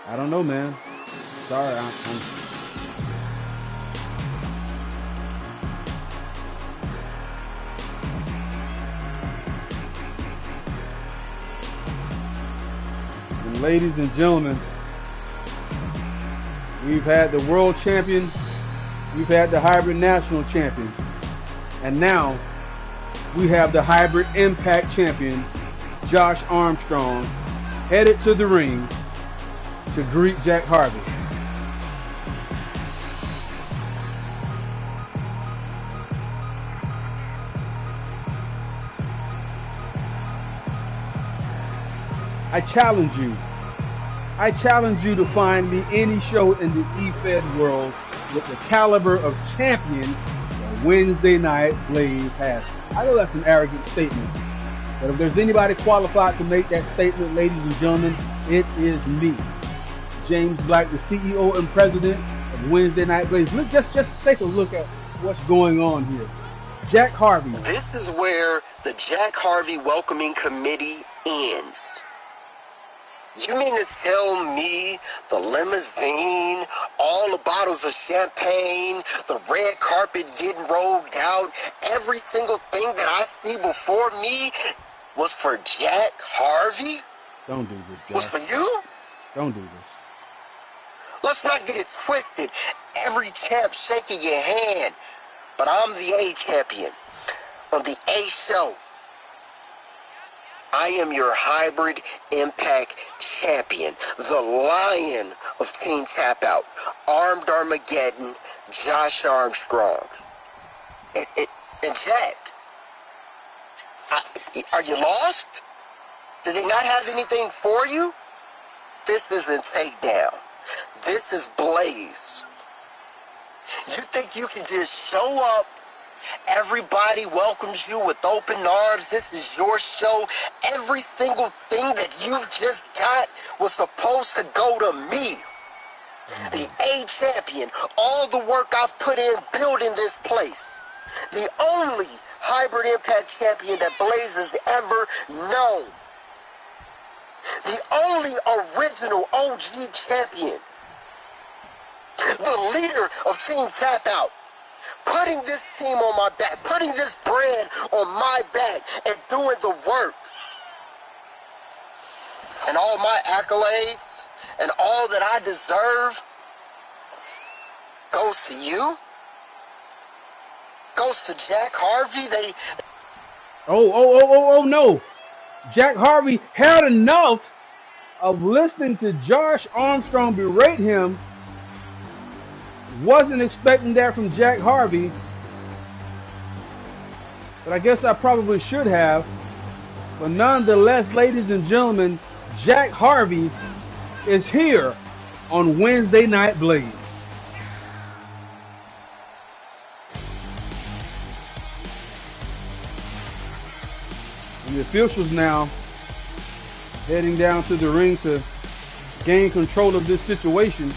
I don't know, man. Sorry, I'm... And ladies and gentlemen, we've had the world champion, we've had the hybrid national champion, and now we have the hybrid impact champion, Josh Armstrong, headed to the ring to greet Jack Harvey. I challenge you to find me any show in the E-Fed world with the caliber of champions that Wednesday Night Blaze has. I know that's an arrogant statement, but if there's anybody qualified to make that statement, ladies and gentlemen, it is me, James Black, the CEO and president of Wednesday Night Blaze. Look, just take a look at what's going on here. Jack Harvey. This is where the Jack Harvey welcoming committee ends. You mean to tell me the limousine, all the bottles of champagne, the red carpet getting rolled out, every single thing that I see before me was for Jack Harvey? Don't do this, Jack. Was for you? Don't do this. Let's not get it twisted. Every champ shaking your hand. But I'm the A champion on the A show. I am your hybrid impact champion, the lion of Team Tap Out, Armed Armageddon, Josh Armstrong. And Jack, are you lost? Did they not have anything for you? This isn't Takedown. This is Blaze. You think you can just show up? Everybody welcomes you with open arms. This is your show. Every single thing that you just got was supposed to go to me. The A champion. All the work I've put in building this place. The only hybrid impact champion that Blaze has ever known. The only original OG champion. The leader of Team Tap Out. Putting this team on my back, putting this brand on my back, and doing the work. And all my accolades, and all that I deserve, goes to you? Goes to Jack Harvey? Oh, no. Jack Harvey had enough of listening to Josh Armstrong berate him. Wasn't expecting that from Jack Harvey, but I guess I probably should have. But nonetheless, ladies and gentlemen, Jack Harvey is here on Wednesday Night Blaze. And the officials now heading down to the ring to gain control of this situation.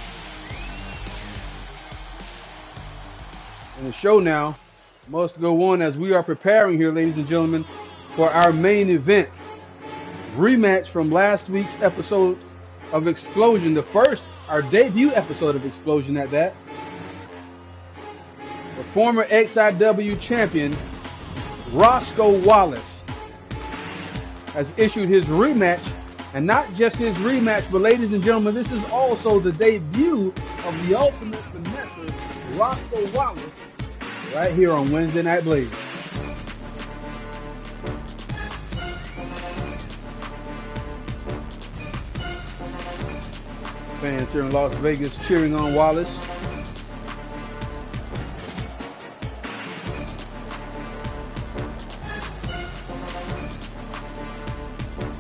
And the show now must go on as we are preparing here, ladies and gentlemen, for our main event. Rematch from last week's episode of Explosion. Our debut episode of Explosion at that. The former XIW champion, Rosco Wallace, has issued his rematch. And not just his rematch, but ladies and gentlemen, this is also the debut of the ultimate finesser, Rosco Wallace, right here on Wednesday Night Blaze. Fans here in Las Vegas cheering on Wallace.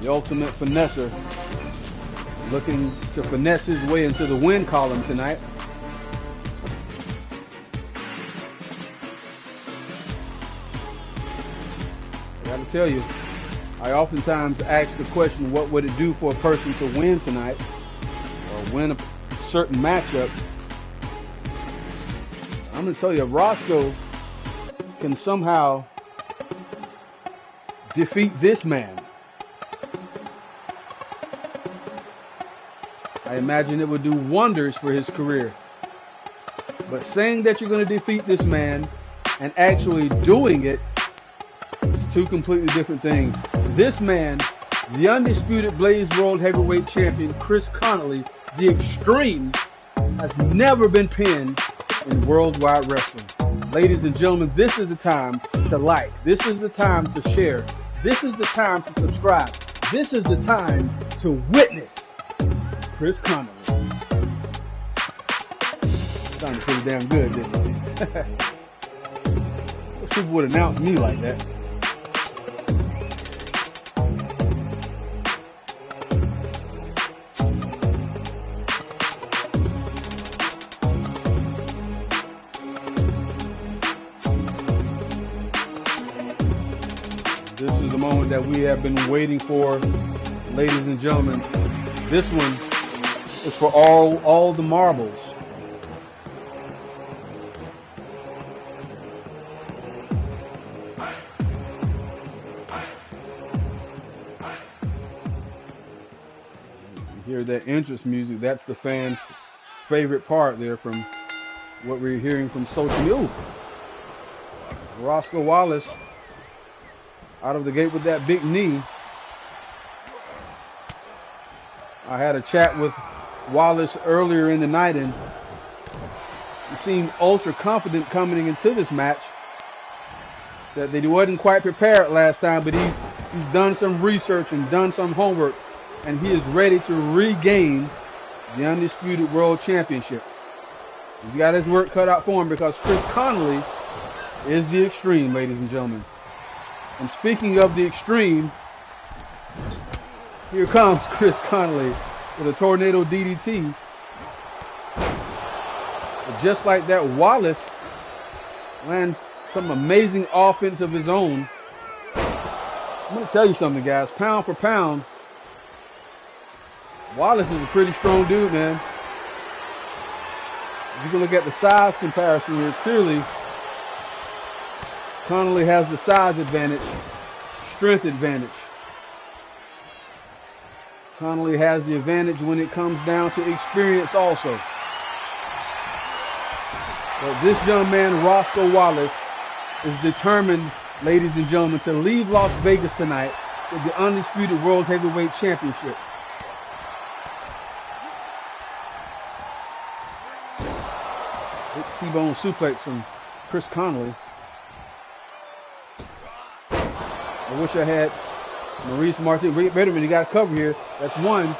The ultimate finesser, looking to finesse his way into the win column tonight. I gotta tell you, I oftentimes ask the question, what would it do for a person to win tonight or win a certain matchup? I'm gonna tell you, if Rosco can somehow defeat this man, I imagine it would do wonders for his career. But saying that you're going to defeat this man and actually doing it is two completely different things. This man, the undisputed Blaze World Heavyweight Champion Chris Connolly, the Extreme, has never been pinned in Worldwide Wrestling. Ladies and gentlemen, this is the time to like. This is the time to share. This is the time to subscribe. This is the time to witness Chris Connolly. Sounded pretty damn good, didn't it? Those people would announce me like that. This is the moment that we have been waiting for, ladies and gentlemen. This one is for all the marbles. You hear that entrance music, that's the fans' favorite part there from what we're hearing from social media. Rosco Wallace out of the gate with that big knee. I had a chat with Wallace earlier in the night, and he seemed ultra confident coming into this match. Said that he wasn't quite prepared last time, but he's done some research and done some homework, and he is ready to regain the Undisputed World Championship. He's got his work cut out for him because Chris Connolly is the Extreme, ladies and gentlemen. And speaking of the Extreme, here comes Chris Connolly with a tornado DDT. But just like that, Wallace lands some amazing offense of his own. I'm going to tell you something, guys. Pound for pound, Wallace is a pretty strong dude, man. If you can look at the size comparison here, clearly Connolly has the size advantage, strength advantage. Connolly has the advantage when it comes down to experience also. But this young man, Rosco Wallace, is determined, ladies and gentlemen, to leave Las Vegas tonight with the Undisputed World Heavyweight Championship. Big T-bone suplex from Chris Connolly. I wish I had Maurice Martin. Wait a minute, you got a cover here. That's one.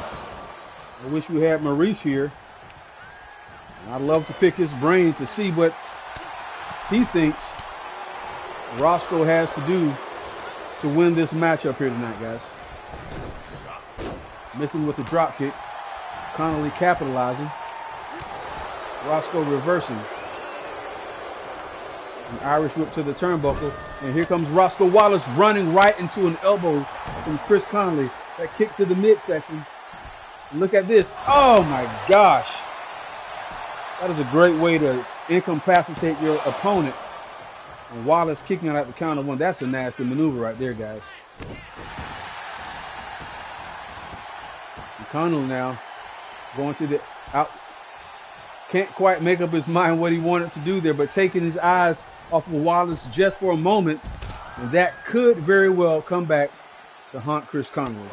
I wish we had Maurice here. And I'd love to pick his brain to see what he thinks Rosco has to do to win this matchup here tonight, guys. Missing with the drop kick. Connolly capitalizing. Rosco reversing. An Irish whip to the turnbuckle. And here comes Rosco Wallace running right into an elbow from Chris Connolly. That kick to the midsection. Look at this. Oh my gosh. That is a great way to incapacitate your opponent. And Wallace kicking out at the count of one. That's a nasty maneuver right there, guys. And Connolly now going to the out. Can't quite make up his mind what he wanted to do there, but taking his eyes off of Wallace just for a moment, and that could very well come back to haunt Chris Connolly.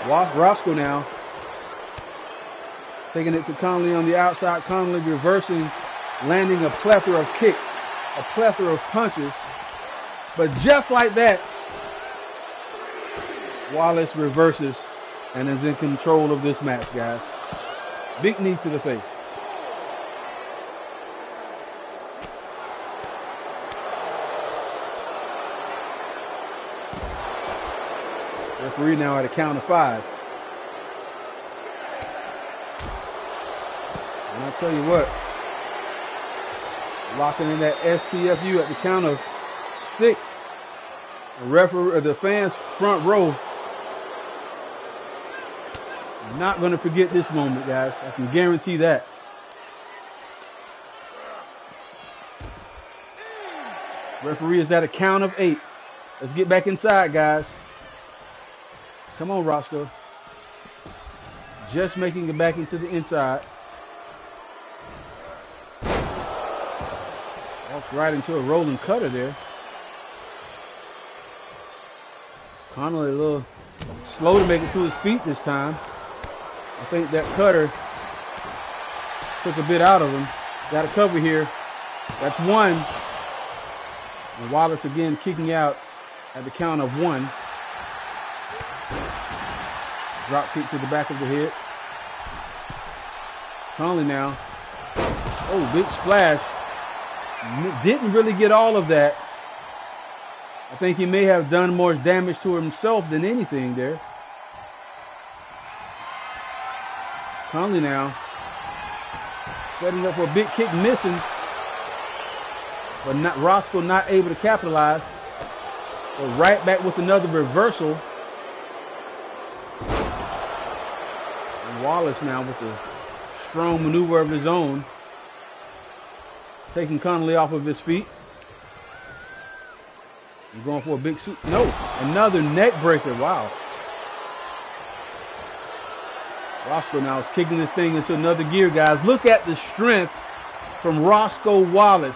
Rosco now taking it to Connolly on the outside. Connolly reversing, landing a plethora of kicks, a plethora of punches. But just like that, Wallace reverses and is in control of this match, guys. Big knee to the face. Referee now at a count of 5. And I'll tell you what, locking in that SPFU at the count of 6. The fans front row not going to forget this moment, guys. I can guarantee that. Referee is at a count of 8. Let's get back inside, guys. Come on, Rosco. Just making it back into the inside. Walks right into a rolling cutter there. Connolly a little slow to make it to his feet this time. I think that cutter took a bit out of him. Got a cover here. That's 1. And Wallace again kicking out at the count of 1. Drop kick to the back of the head. Connolly now. Oh, big splash. Didn't really get all of that. I think he may have done more damage to himself than anything there. Connolly now setting up for a big kick, missing. But Rosco not able to capitalize. But right back with another reversal. And Wallace now with a strong maneuver of his own. Taking Connolly off of his feet. And going for a big suit. No, another neck breaker. Wow. Rosco now is kicking this thing into another gear, guys. Look at the strength from Rosco Wallace.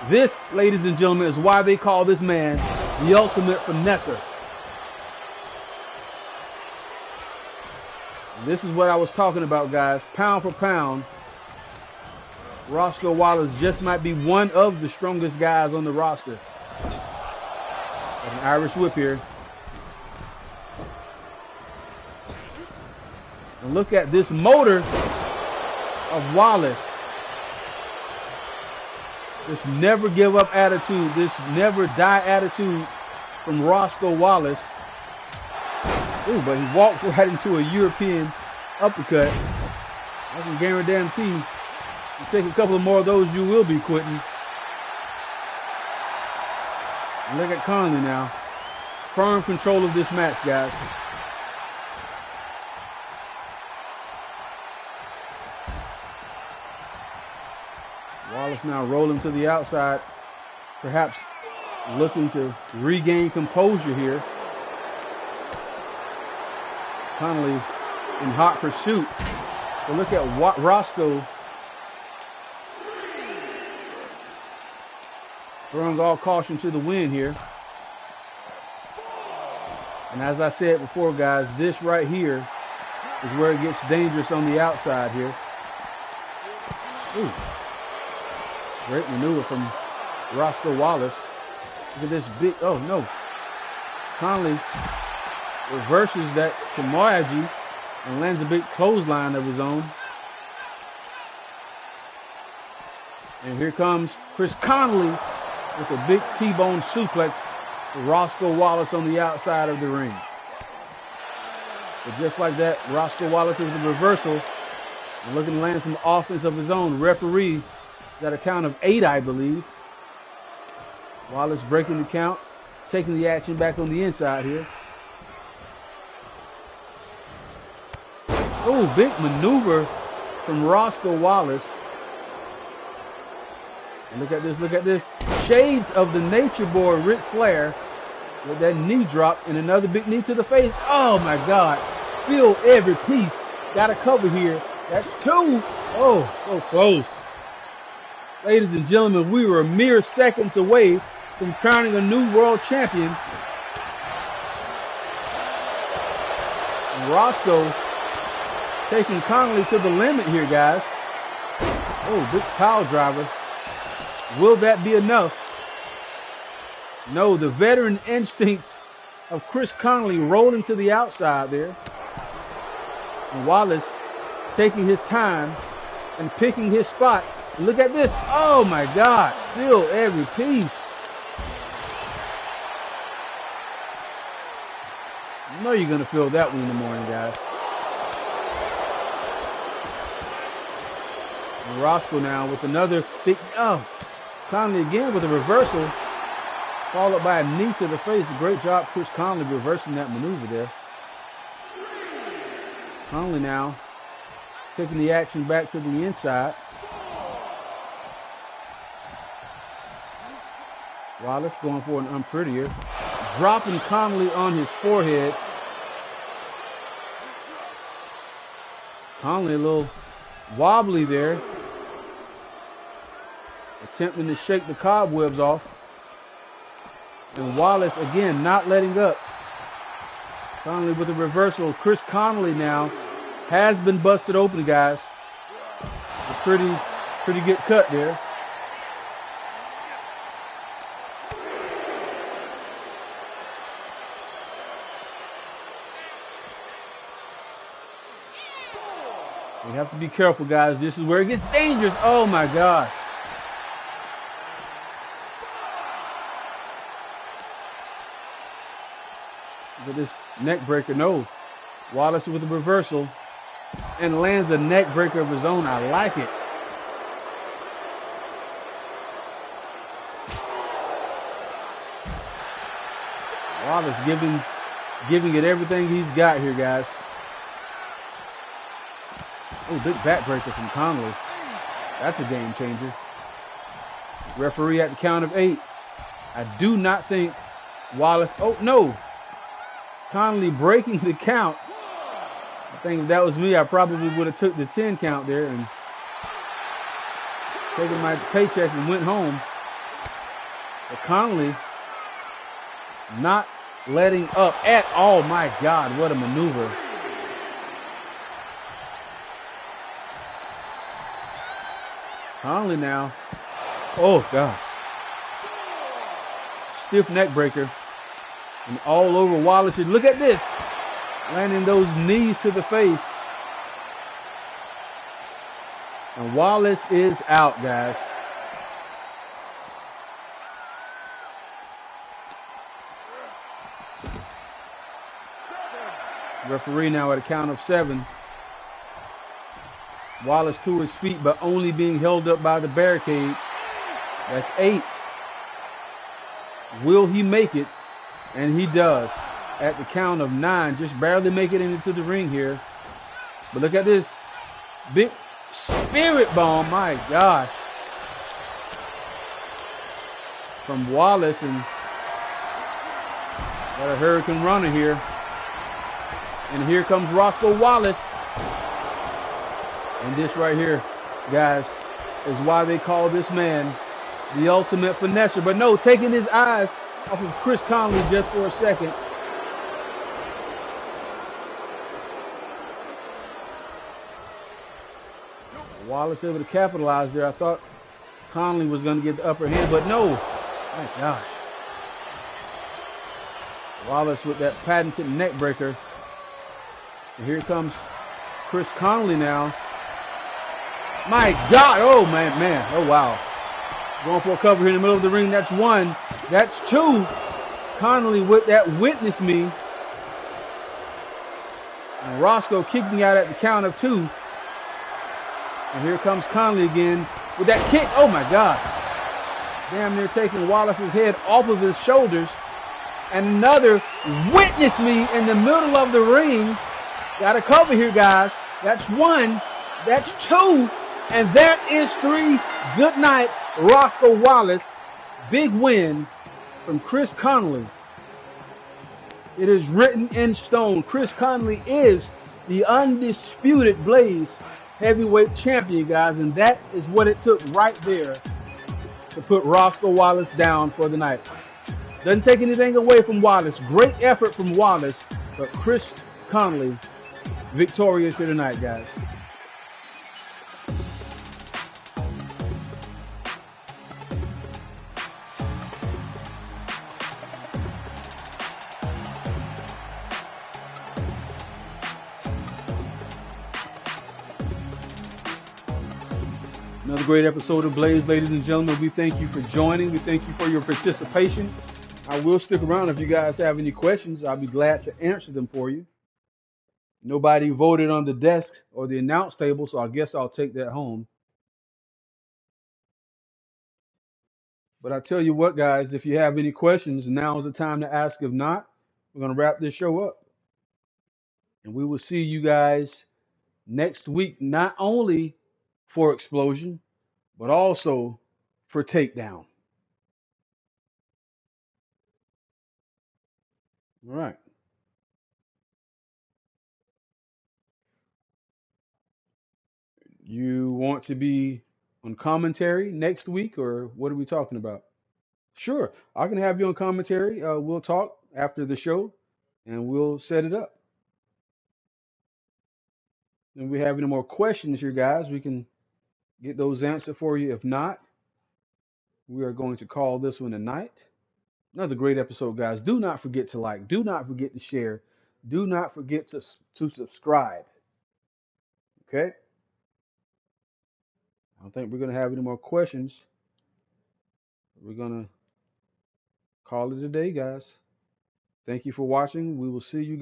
This, ladies and gentlemen, is why they call this man the ultimate finesser. And this is what I was talking about, guys. Pound for pound, Rosco Wallace just might be one of the strongest guys on the roster. An Irish whip here. And look at this motor of Wallace. This never give up attitude, this never die attitude from Rosco Wallace. Ooh, but he walks right into a European uppercut. I can guarantee you take a couple of more of those, you will be quitting. And look at Connolly now. Firm control of this match, guys. Wallace now rolling to the outside, perhaps looking to regain composure here. Connolly in hot pursuit. But look at Rosco throwing all caution to the wind here. And as I said before, guys, this right here is where it gets dangerous on the outside here. Ooh. Great maneuver from Rosco Wallace. Look at this big, oh no. Connolly reverses that Kimoyaji and lands a big clothesline of his own. And here comes Chris Connolly with a big T-bone suplex to Rosco Wallace on the outside of the ring. But just like that, Rosco Wallace is the reversal and looking to land some offense of his own. Referee at a count of 8, I believe. Wallace breaking the count, taking the action back on the inside here. Oh, big maneuver from Rosco Wallace. And look at this, look at this. Shades of the Nature Boy Ric Flair with that knee drop and another big knee to the face. Oh my God. Feel every piece. Got a cover here. That's 2. Oh, so close. Ladies and gentlemen, we were mere seconds away from crowning a new world champion. And Rosco taking Connolly to the limit here, guys. Oh, big pile driver. Will that be enough? No, the veteran instincts of Chris Connolly rolling to the outside there. And Wallace taking his time and picking his spot. Look at this. Oh my God. Feel every piece. I know you're going to feel that one in the morning, guys. And Rosco now with another big, Connolly again with a reversal, followed by a knee to the face. A great job, Chris Connolly, reversing that maneuver there. Connolly now taking the action back to the inside. Wallace going for an unprettier, dropping Connolly on his forehead. Connolly a little wobbly there, attempting to shake the cobwebs off. And Wallace again not letting up. Connolly with a reversal. Chris Connolly now has been busted open, guys. A pretty good cut there. We have to be careful, guys. This is where it gets dangerous. Oh my gosh. Look at this neck breaker. No. Wallace with a reversal and lands a neck breaker of his own. I like it. Wallace giving it everything he's got here, guys. Oh, big backbreaker from Connolly. That's a game changer. Referee at the count of 8. I do not think Wallace. Oh, no. Connolly breaking the count. I think if that was me, I probably would have took the 10 count there and taken my paycheck and went home. But Connolly not letting up at all. My God, what a maneuver. Connolly now. Oh, God. Stiff neck breaker. And all over Wallace. Look at this. Landing those knees to the face. And Wallace is out, guys. Referee now at a count of 7. Wallace to his feet, but only being held up by the barricade. That's 8. Will he make it? And he does. At the count of 9, just barely making it into the ring here. But look at this. Big spirit bomb, my gosh. From Wallace, and got a Hurricane Runner here. And here comes Rosco Wallace. And this right here, guys, is why they call this man the ultimate finesser. But no, taking his eyes off of Chris Connolly just for a second. Wallace able to capitalize there. I thought Connolly was going to get the upper hand, but no. My gosh. Wallace with that patented neck breaker. And here comes Chris Connolly now. My God. Oh, man. Oh, wow. Going for a cover here in the middle of the ring. That's 1. That's 2. Connolly with that witness me. And Rosco kicking out at the count of 2. And here comes Connolly again with that kick. Oh, my God. Damn near taking Wallace's head off of his shoulders. And another witness me in the middle of the ring. Got a cover here, guys. That's 1. That's 2. And that is 3. Good night, Rosco Wallace. Big win from Chris Connolly. It is written in stone. Chris Connolly is the Undisputed Blaze Heavyweight Champion, guys. And that is what it took right there to put Rosco Wallace down for the night. Doesn't take anything away from Wallace. Great effort from Wallace. But Chris Connolly victorious here tonight, guys. Another great episode of Blaze, ladies and gentlemen. We thank you for joining. We thank you for your participation. I will stick around if you guys have any questions. I'll be glad to answer them for you. Nobody voted on the desk or the announce table, so I guess I'll take that home. But I tell you what, guys, if you have any questions, now is the time to ask. If not, we're going to wrap this show up. And we will see you guys next week, not only for Explosion, but also for Takedown. All right. You want to be on commentary next week, or what are we talking about? Sure, I can have you on commentary. We'll talk after the show, and we'll set it up. And if we have any more questions here, guys, we can get those answered for you. If not, we are going to call this one a night. Another great episode, guys. Do not forget to like. Do not forget to share. Do not forget to subscribe. Okay? I don't think we're going to have any more questions. We're going to call it a day, guys. Thank you for watching. We will see you guys.